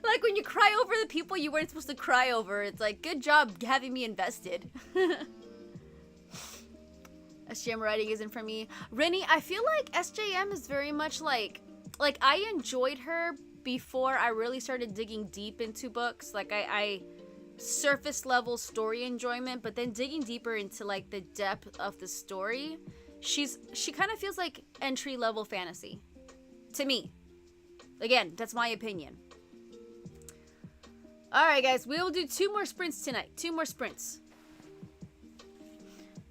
Like when you cry over the people you weren't supposed to cry over, it's like, good job having me invested. SJM writing isn't for me. Rennie, I feel like SJM is very much like I enjoyed her before I really started digging deep into books. Like I surface level story enjoyment, but then digging deeper into like the depth of the story, she kind of feels like entry level fantasy to me. Again, that's my opinion. All right, guys, we will do 2 more sprints tonight. 2 more sprints.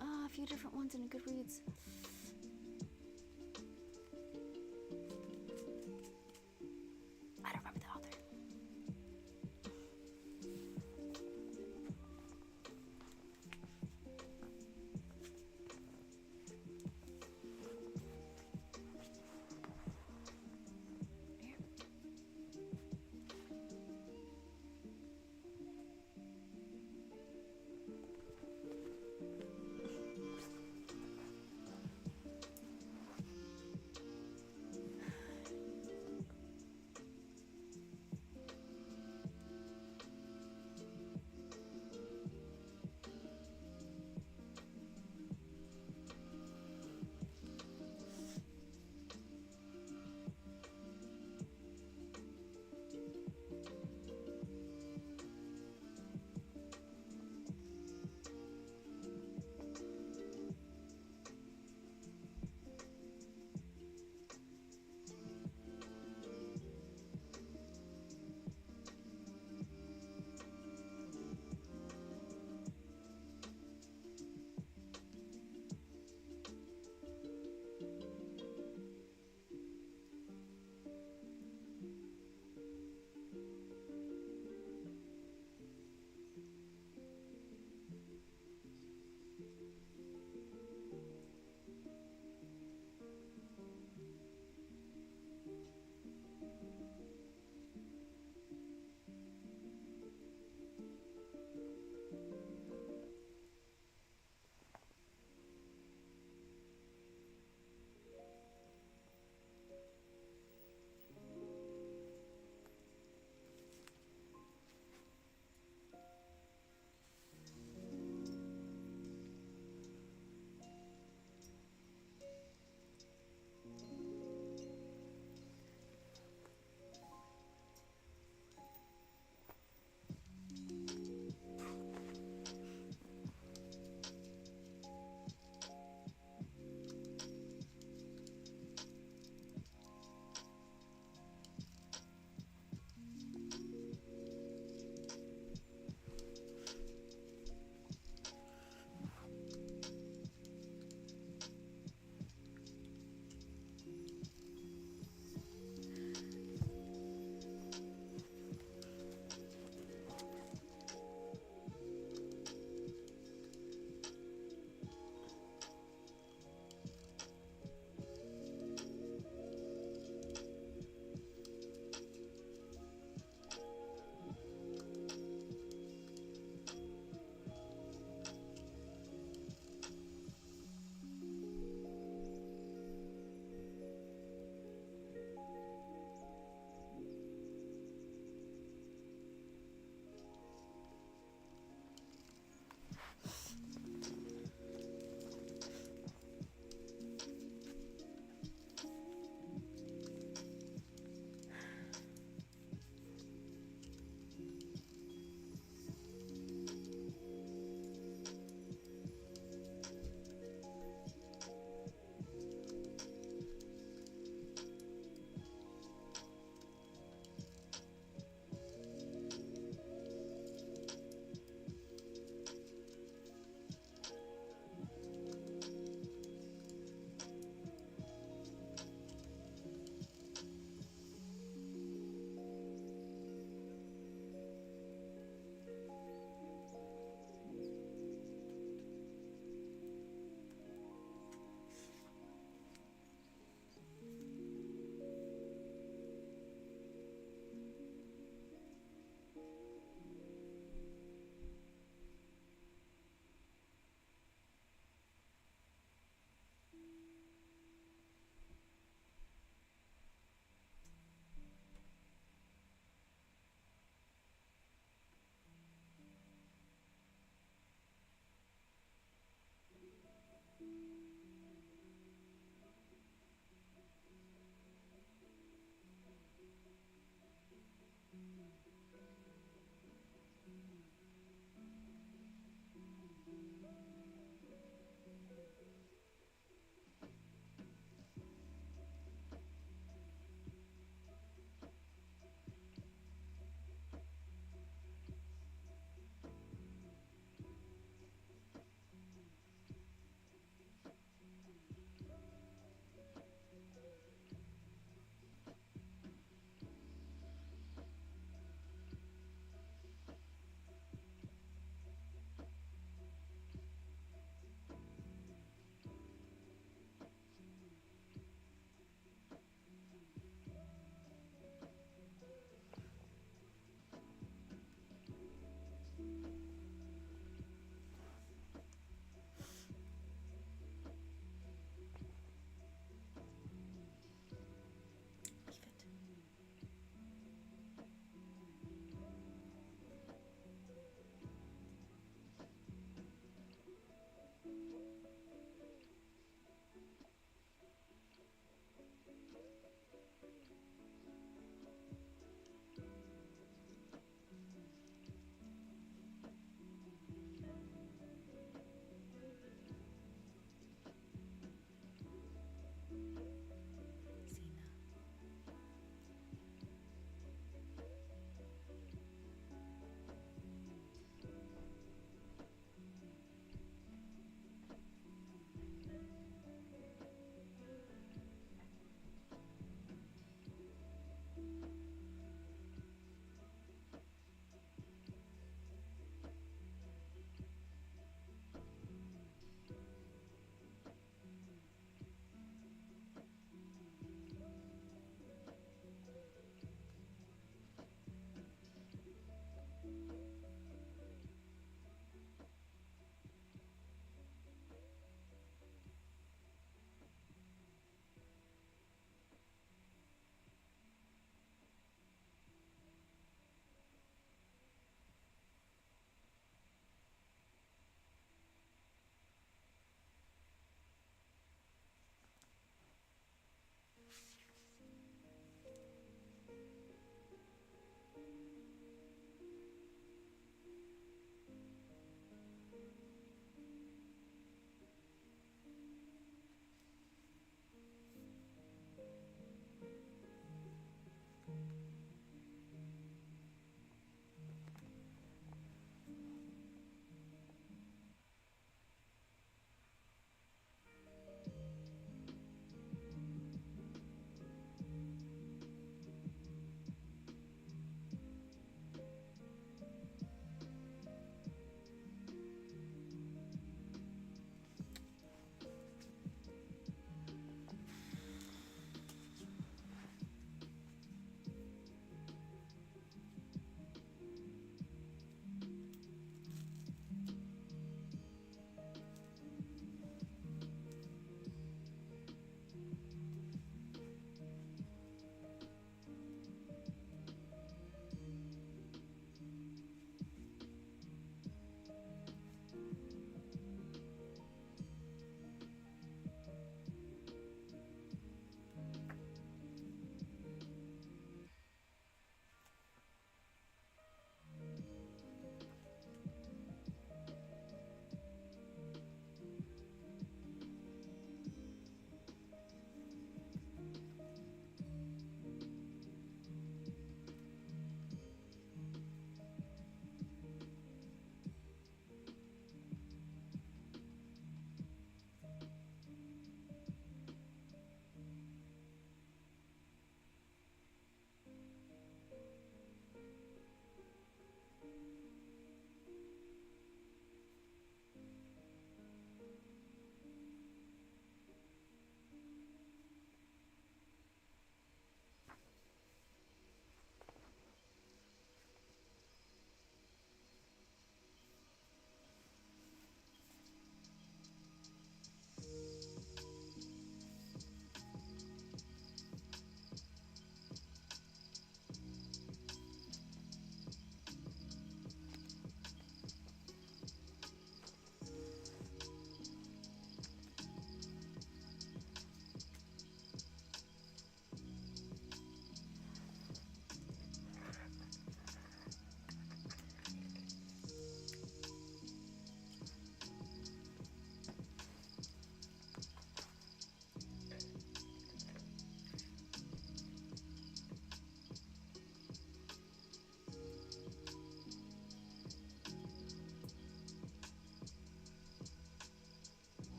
A few different ones in a Goodreads. I don't remember the author.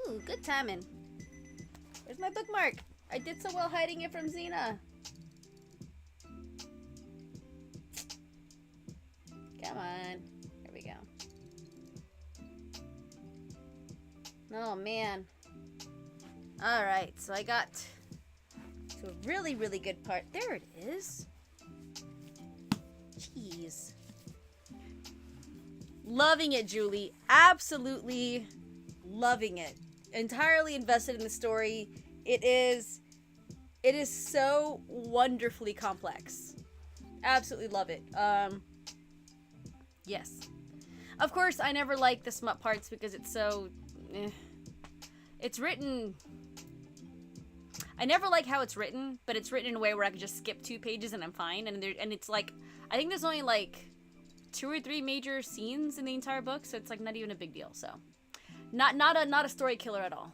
Ooh, good timing. Where's my bookmark? I did so well hiding it from Xena. Come on. There we go. Oh, man. Alright, so I got to a really, really good part. There it is. Jeez. Loving it, Julie. Absolutely loving it. Entirely invested in the story. It is so wonderfully complex. Absolutely love it. Yes. Of course, I never like the smut parts because it's so... It's written... I never like how it's written, but it's written in a way where I can just skip 2 pages and I'm fine. And it's like... I think there's only like 2 or 3 major scenes in the entire book, so it's like not even a big deal, so... Not a story killer at all.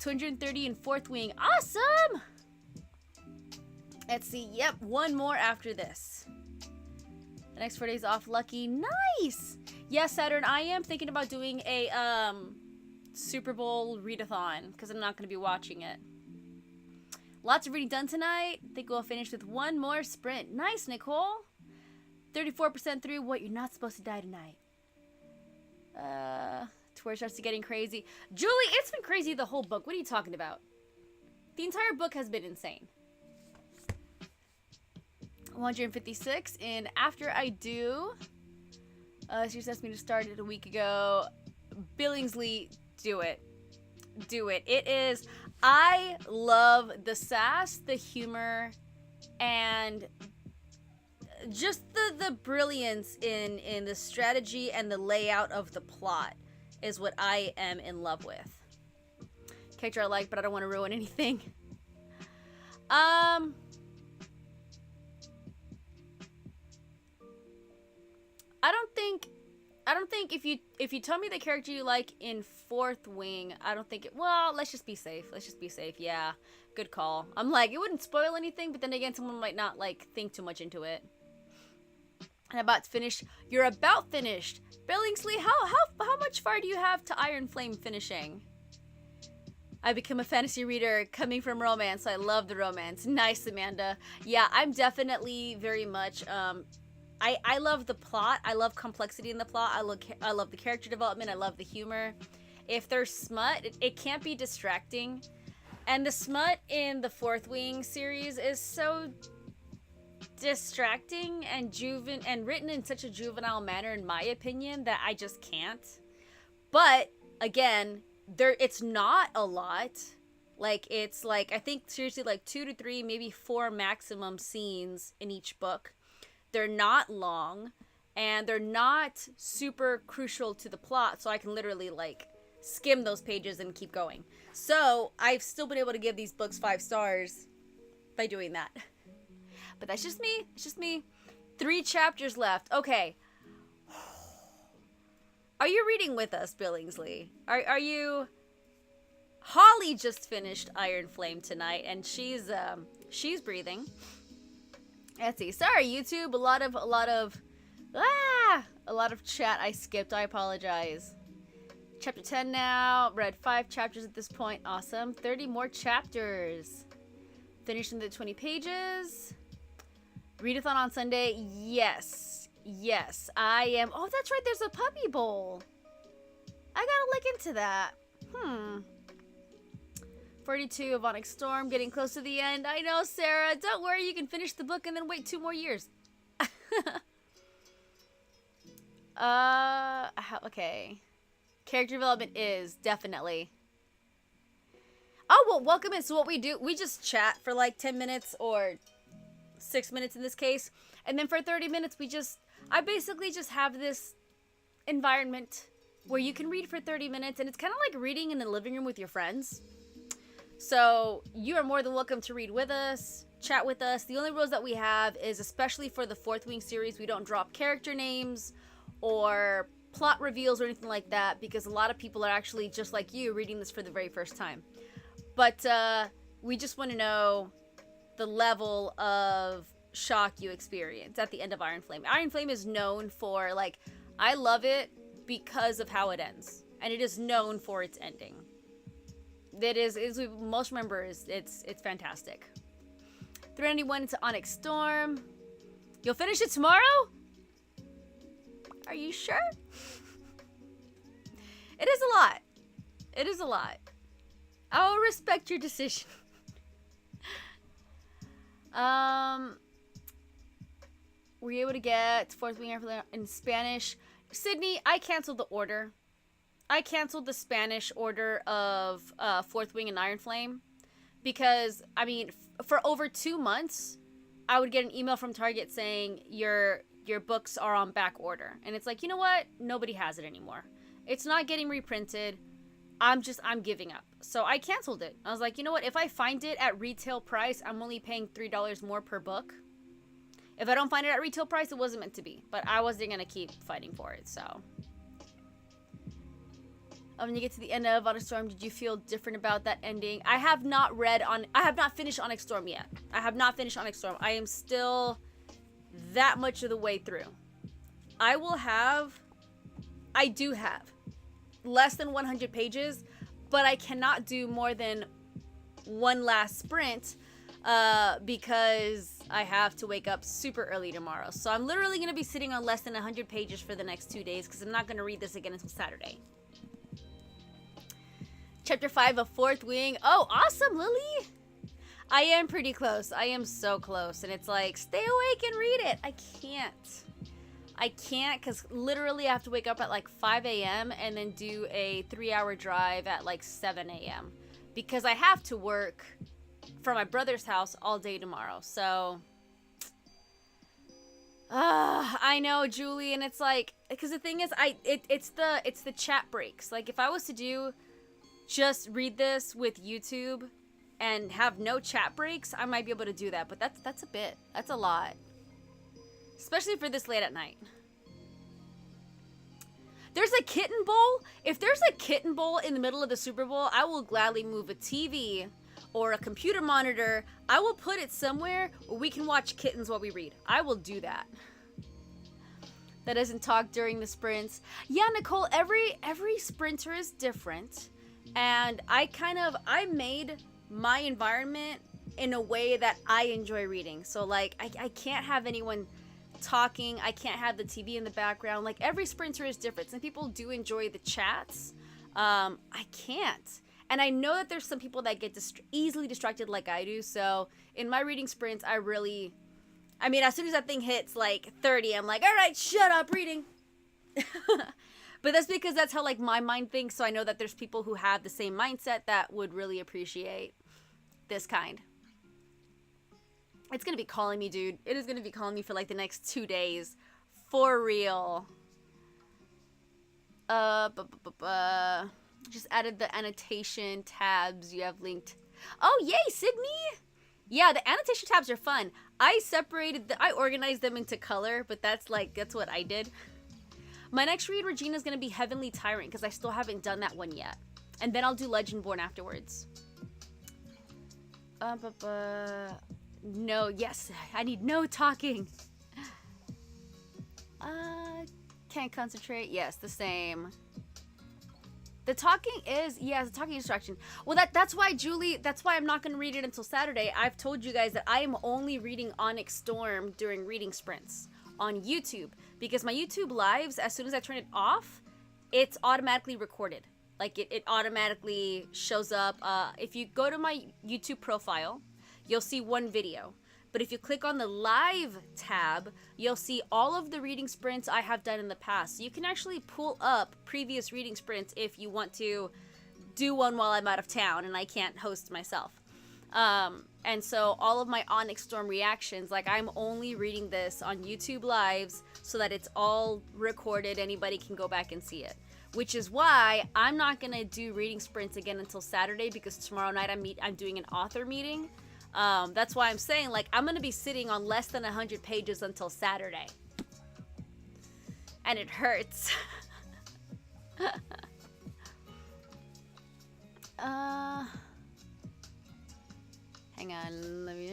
230 in Fourth Wing. Awesome! Let's see. Yep, 1 more after this. The next 4 days off. Lucky. Nice! Yes, Saturn, I am thinking about doing a Super Bowl readathon because I'm not going to be watching it. Lots of reading done tonight. I think we'll finish with 1 more sprint. Nice, Nicole. 34% through What You're Not Supposed to Die Tonight. To where it starts getting crazy. Julie, it's been crazy the whole book. What are you talking about? The entire book has been insane. 156, and after I do, she just asked me to start it a week ago. Billingsley, do it. Do it. It is, I love the sass, the humor, and just the brilliance in the strategy and the layout of the plot is what I am in love with. Character I like, but I don't want to ruin anything. I don't think if you tell me the character you like in Fourth Wing, I don't think it. Well, let's just be safe. Let's just be safe. Yeah, good call. I'm like, it wouldn't spoil anything, but then again, someone might not like think too much into it. And about to finish. You're about finished. Billingsley, how much far do you have to Iron Flame finishing? I become a fantasy reader coming from romance. So I love the romance. Nice, Amanda. Yeah, I'm definitely very much. I love the plot. I love complexity in the plot. I love the character development. I love the humor. If there's smut, it can't be distracting. And the smut in the Fourth Wing series is so distracting and written in such a juvenile manner, in my opinion, that I just can't. But again, it's not a lot. Like, it's like, I think seriously like 2 to 3, maybe 4 maximum scenes in each book. They're not long, and they're not super crucial to the plot, so I can literally like skim those pages and keep going. So I've still been able to give these books 5 stars by doing that. But that's just me. It's just me. 3 chapters left. Okay. Are you reading with us, Billingsley? Are you... Holly just finished Iron Flame tonight, and she's breathing. Let's see. Sorry, YouTube. A lot of chat I skipped. I apologize. Chapter 10 now. Read 5 chapters at this point. Awesome. 30 more chapters. Finishing the 20 pages. Readathon on Sunday. Yes. Yes, I am. Oh, that's right. There's a puppy bowl. I gotta look into that. 42 of Onyx Storm. Getting close to the end. I know, Sarah. Don't worry. You can finish the book and then wait 2 more years. Okay. Character development is definitely. Oh, well, welcome in. So what we do, we just chat for like 10 minutes or 6 minutes in this case. And then for 30 minutes, I basically just have this environment where you can read for 30 minutes. And it's kind of like reading in the living room with your friends. So you are more than welcome to read with us, chat with us. The only rules that we have is, especially for the Fourth Wing series, we don't drop character names or plot reveals or anything like that, because a lot of people are actually just like you reading this for the very first time. But we just want to know the level of shock you experience at the end of Iron Flame. Iron Flame is known for, like, I love it because of how it ends, and it is known for its ending. That is we most remember, it's fantastic. 391 into Onyx Storm. You'll finish it tomorrow? Are you sure? It is a lot. It is a lot. I will respect your decision. Were you able to get Fourth Wing in Spanish? Sydney, I canceled the order. I canceled the Spanish order of Fourth Wing and Iron Flame because, I mean, for over 2 months, I would get an email from Target saying your books are on back order. And it's like, you know what? Nobody has it anymore. It's not getting reprinted. I'm giving up. So I canceled it. I was like, you know what? If I find it at retail price, I'm only paying $3 more per book. If I don't find it at retail price, it wasn't meant to be. But I wasn't going to keep fighting for it, so. When you get to the end of Onyx Storm, did you feel different about that ending? I have not finished Onyx Storm yet. I have not finished Onyx Storm. I am still that much of the way through. I do have less than 100 pages, but I cannot do more than one last sprint because I have to wake up super early tomorrow. So I'm literally going to be sitting on less than 100 pages for the next 2 days because I'm not going to read this again until Saturday. Chapter 5 of Fourth Wing. Oh, awesome, Lily. I am pretty close. I am so close. And it's like, stay awake and read it. I can't because literally I have to wake up at like 5 a.m. and then do a 3-hour drive at like 7 a.m. because I have to work from my brother's house all day tomorrow. So, I know, Julie. And it's like, because the thing is, it's the chat breaks. Like if I was to just read this with YouTube and have no chat breaks, I might be able to do that, but that's a lot, especially for this late at night. There's a kitten bowl. If there's a kitten bowl in the middle of the Super Bowl, I will gladly move a TV or a computer monitor. I will put it somewhere where we can watch kittens while we read. I will do that. That doesn't talk during the sprints. Yeah, Nicole, every sprinter is different. And I made my environment in a way that I enjoy reading. So, like, I can't have anyone talking. I can't have the TV in the background. Like, every sprinter is different. Some people do enjoy the chats. I can't. And I know that there's some people that get easily distracted like I do. So, in my reading sprints, as soon as that thing hits, like, 30, I'm like, all right, shut up, reading. But that's because that's how, like, my mind thinks. So I know that there's people who have the same mindset that would really appreciate this kind. It's going to be calling me, dude. It is going to be calling me for, like, the next 2 days. For real. Just added the annotation tabs you have linked. Oh, yay, Sydney! Yeah, the annotation tabs are fun. I organized them into color, but that's what I did. My next read, Regina, is going to be Heavenly Tyrant, because I still haven't done that one yet. And then I'll do Legendborn afterwards. No, yes, I need no talking. Can't concentrate. Yes, the same. The talking is distraction. Well, that's why, Julie, that's why I'm not going to read it until Saturday. I've told you guys that I am only reading Onyx Storm during reading sprints on YouTube, because my YouTube lives, as soon as I turn it off, it's automatically recorded. Like, it automatically shows up. If you go to my YouTube profile, you'll see one video. But if you click on the live tab, you'll see all of the reading sprints I have done in the past. So you can actually pull up previous reading sprints if you want to do one while I'm out of town and I can't host myself. And so all of my Onyx Storm reactions, like I'm only reading this on YouTube Lives so that it's all recorded. Anybody can go back and see it. Which is why I'm not going to do reading sprints again until Saturday, because tomorrow night I'm doing an author meeting. That's why I'm saying, like, I'm going to be sitting on less than 100 pages until Saturday. And it hurts. Hang on. Let me...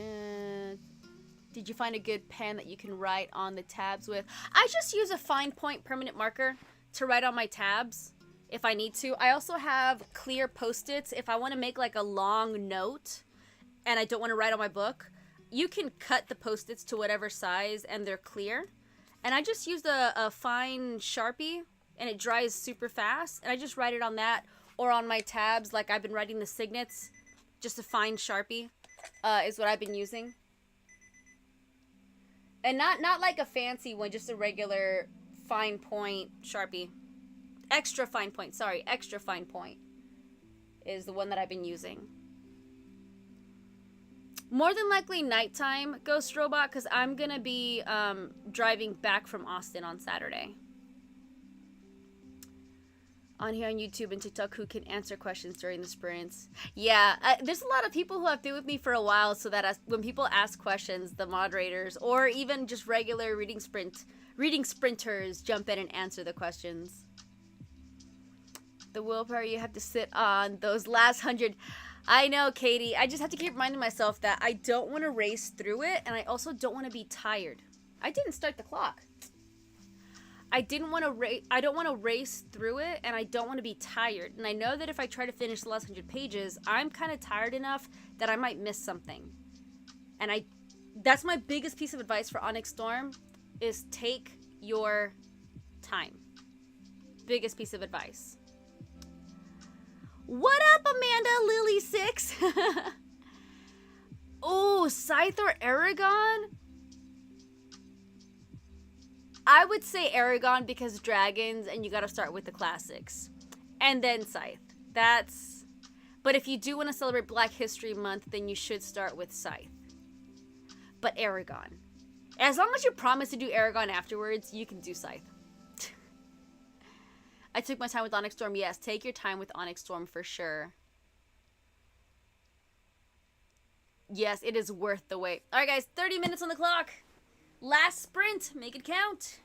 Did you find a good pen that you can write on the tabs with? I just use a fine point permanent marker to write on my tabs if I need to. I also have clear post-its if I want to make like a long note and I don't want to write on my book. You can cut the post-its to whatever size and they're clear. And I just used a fine Sharpie and it dries super fast. And I just write it on that or on my tabs. Like I've been writing the signets. Just a fine Sharpie is what I've been using. And not like a fancy one, just a regular fine point Sharpie. Extra fine point, sorry, extra fine point is the one that I've been using. More than likely nighttime, Ghost Robot, because I'm going to be driving back from Austin on Saturday. On here on YouTube and TikTok who can answer questions during the sprints. Yeah, there's a lot of people who have been with me for a while, so that when people ask questions, the moderators, or even just regular reading sprinters jump in and answer the questions. The willpower you have to sit on those last 100. I know, Katie. I just have to keep reminding myself that I don't want to race through it, and I also don't want to be tired. I didn't start the clock. I don't want to race through it, and I don't want to be tired. And I know that if I try to finish the last 100 pages, I'm kind of tired enough that I might miss something. And that's my biggest piece of advice for Onyx Storm, is take your time. Biggest piece of advice. What up, Amanda Lily 6? Oh, Scythe or Aragon? I would say Aragon because dragons, and you got to start with the classics. And then Scythe. But if you do want to celebrate Black History Month, then you should start with Scythe. But Aragon. As long as you promise to do Aragon afterwards, you can do Scythe. I took my time with Onyx Storm. Yes, take your time with Onyx Storm for sure. Yes, it is worth the wait. All right, guys, 30 minutes on the clock. Last sprint. Make it count.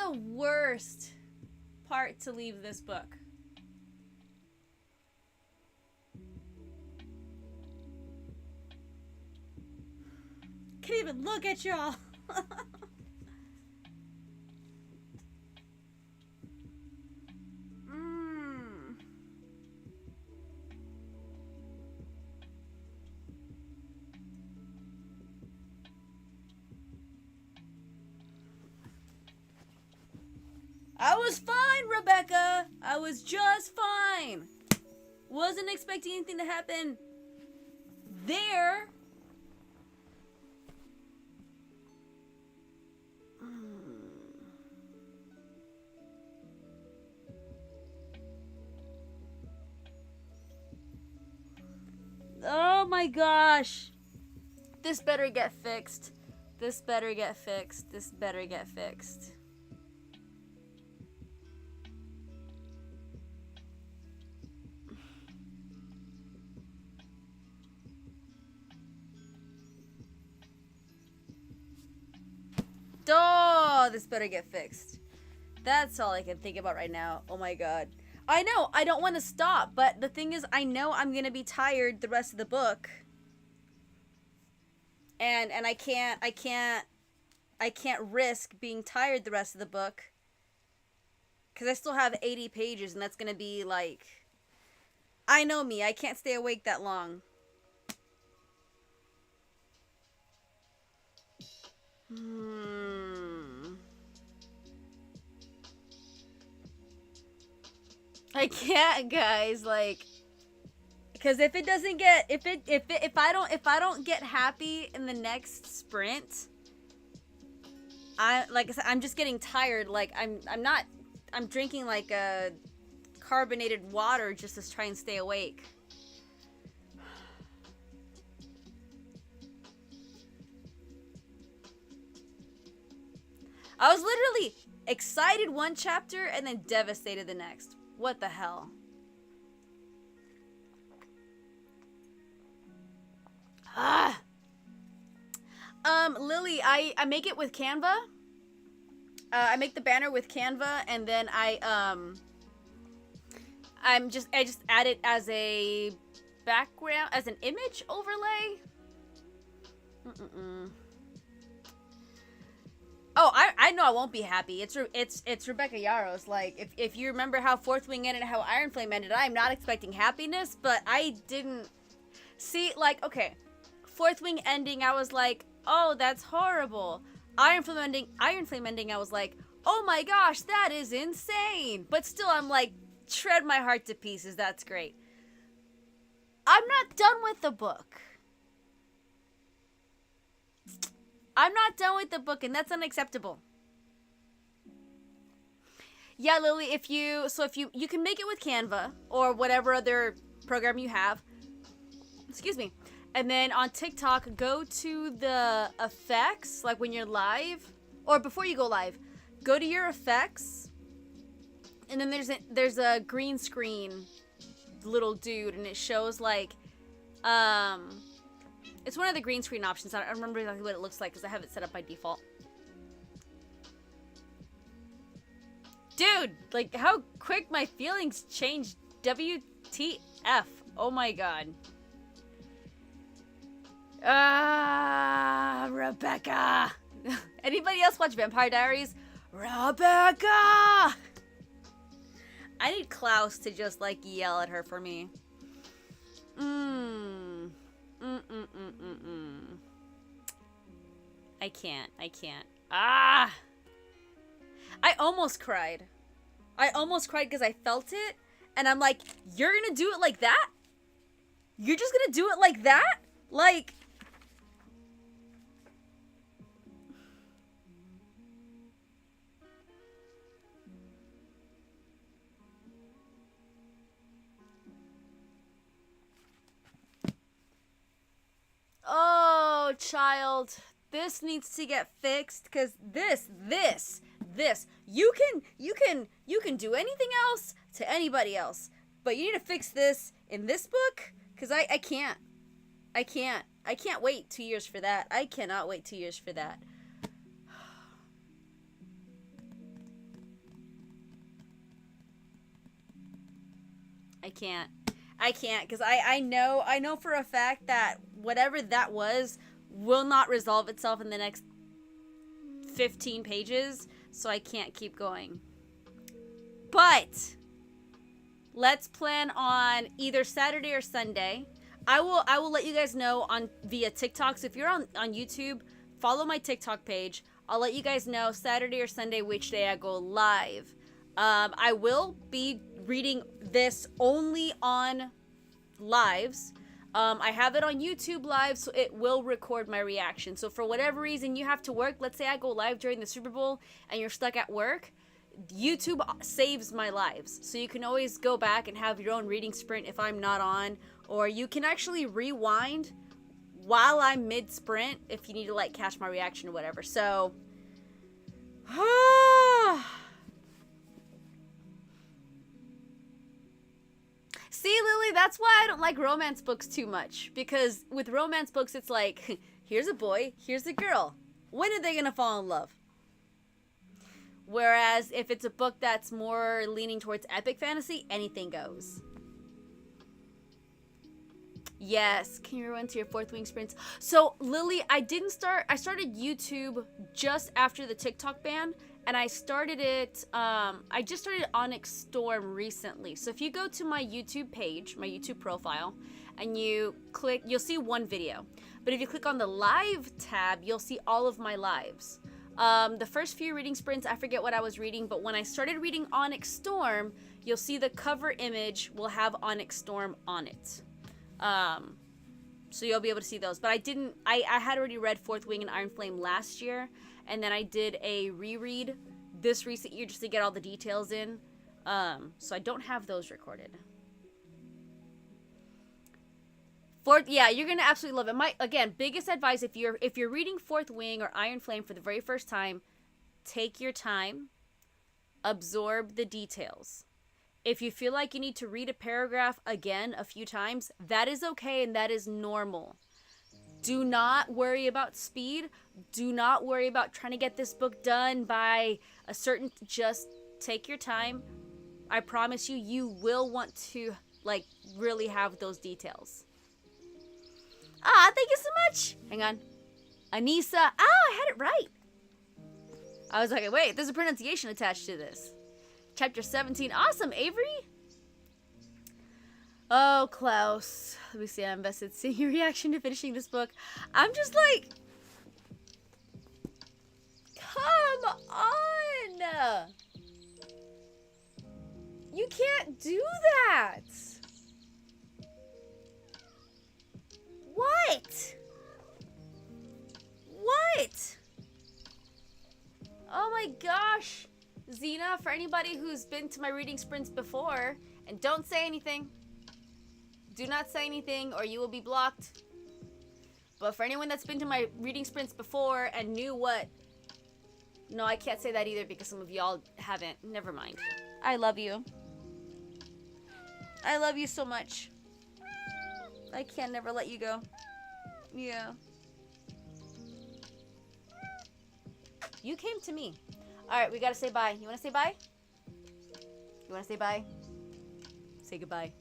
the worst part to leave this book. Can't even look at y'all. I was fine, Rebecca. I was just fine. Wasn't expecting anything to happen there. Oh my gosh. This better get fixed. This better get fixed. This better get fixed. Oh, this better get fixed. That's all I can think about right now. Oh my god. I know, I don't want to stop, but the thing is, I know I'm gonna be tired the rest of the book. And I can't risk being tired the rest of the book. Because I still have 80 pages, and that's gonna be like... I know me, I can't stay awake that long. I can't, guys, like, because if it doesn't get, if I don't get happy in the next sprint, like I said, I'm just getting tired. Like I'm drinking like a carbonated water just to try and stay awake. I was literally excited one chapter and then devastated the next. What the hell? Ah. Lily, I make it with Canva. I make the banner with Canva, and then I just add it as a background, as an image overlay. Oh, I know I won't be happy. It's Rebecca Yarros. Like, if you remember how Fourth Wing ended and how Iron Flame ended, I'm not expecting happiness, but I didn't see, like, okay, Fourth Wing ending, I was like, oh, that's horrible. Iron Flame ending, I was like, oh my gosh, that is insane. But still, I'm like, shred my heart to pieces. That's great. I'm not done with the book. I'm not done with the book, and that's unacceptable. Yeah, Lily, if you can make it with Canva or whatever other program you have. Excuse me. And then on TikTok, go to the effects, like when you're live, or before you go live, go to your effects, and then there's a green screen little dude, and it shows like, it's one of the green screen options. I don't remember exactly what it looks like because I have it set up by default. Dude, like how quick my feelings changed. WTF. Oh my god. Rebecca. Anybody else watch Vampire Diaries? Rebecca! I need Klaus to just like yell at her for me. I can't. I almost cried. Because I felt it, and I'm like, you're gonna do it like that? You're just gonna do it like that? Like... Oh, child, this needs to get fixed, because this, you can do anything else to anybody else, but you need to fix this in this book, because I can't wait 2 years for that. I cannot wait 2 years for that. I can't. Because I know for a fact that whatever that was will not resolve itself in the next 15 pages, so I can't keep going. But let's plan on either Saturday or Sunday. I will let you guys know on via TikTok. So if you're on YouTube, follow my TikTok page. I'll let you guys know Saturday or Sunday which day I go live. I will be reading this only on lives. I have it on YouTube live, so it will record my reaction. So for whatever reason you have to work, let's say I go live during the Super Bowl and you're stuck at work, YouTube saves my lives. So you can always go back and have your own reading sprint if I'm not on, or you can actually rewind while I'm mid-sprint if you need to like catch my reaction or whatever. So see, Lily, that's why I don't like romance books too much. Because with romance books, it's like, here's a boy, here's a girl. When are they going to fall in love? Whereas if it's a book that's more leaning towards epic fantasy, anything goes. Yes, can you run to your fourth wing sprints? So, Lily, I started YouTube just after the TikTok ban. And I started it, I just started Onyx Storm recently. So if you go to my YouTube page, my YouTube profile, and you click, you'll see one video. But if you click on the live tab, you'll see all of my lives. The first few reading sprints, I forget what I was reading, but when I started reading Onyx Storm, you'll see the cover image will have Onyx Storm on it. So you'll be able to see those. But I had already read Fourth Wing and Iron Flame last year. And then I did a reread this recent year just to get all the details in. So I don't have those recorded. Yeah, you're gonna absolutely love it. Again, biggest advice if you're reading Fourth Wing or Iron Flame for the very first time, take your time, absorb the details. If you feel like you need to read a paragraph again a few times, that is okay and that is normal. Do not worry about speed. Do not worry about trying to get this book done by a certain... Just take your time. I promise you, you will want to, like, really have those details. Ah, thank you so much. Hang on. Anissa. Ah, I had it right. I was like, wait, there's a pronunciation attached to this. Chapter 17. Awesome, Avery. Oh, Klaus. Let me see. I'm invested seeing your reaction to finishing this book. I'm just like... Come on! You can't do that! What? What? Oh my gosh. Xena, for anybody who's been to my reading sprints before, and don't say anything. Do not say anything or you will be blocked. But for anyone that's been to my reading sprints before and knew what... No, I can't say that either because some of y'all haven't. Never mind. I love you. I love you so much. I can never let you go. Yeah. You came to me. Alright, we gotta say bye. You wanna say bye? You wanna say bye? Say goodbye.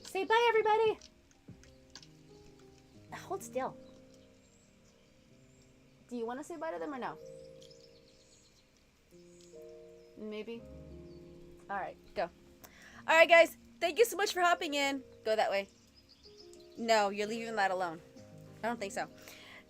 Say bye, everybody. Hold still. Do you want to say bye to them or no? Maybe. All right, go. All right, guys. Thank you so much for hopping in. Go that way. No, you're leaving that alone. I don't think so.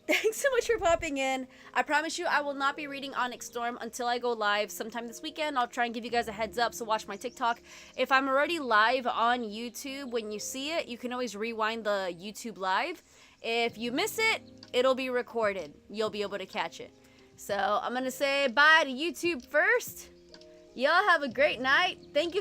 Thanks so much for popping in. I promise you I will not be reading Onyx Storm until I go live sometime this weekend. I'll try and give you guys a heads up, so watch my TikTok. If I'm already live on YouTube, when you see it, you can always rewind the YouTube live. If you miss it, it'll be recorded. You'll be able to catch it. So I'm going to say bye to YouTube first. Y'all have a great night. Thank you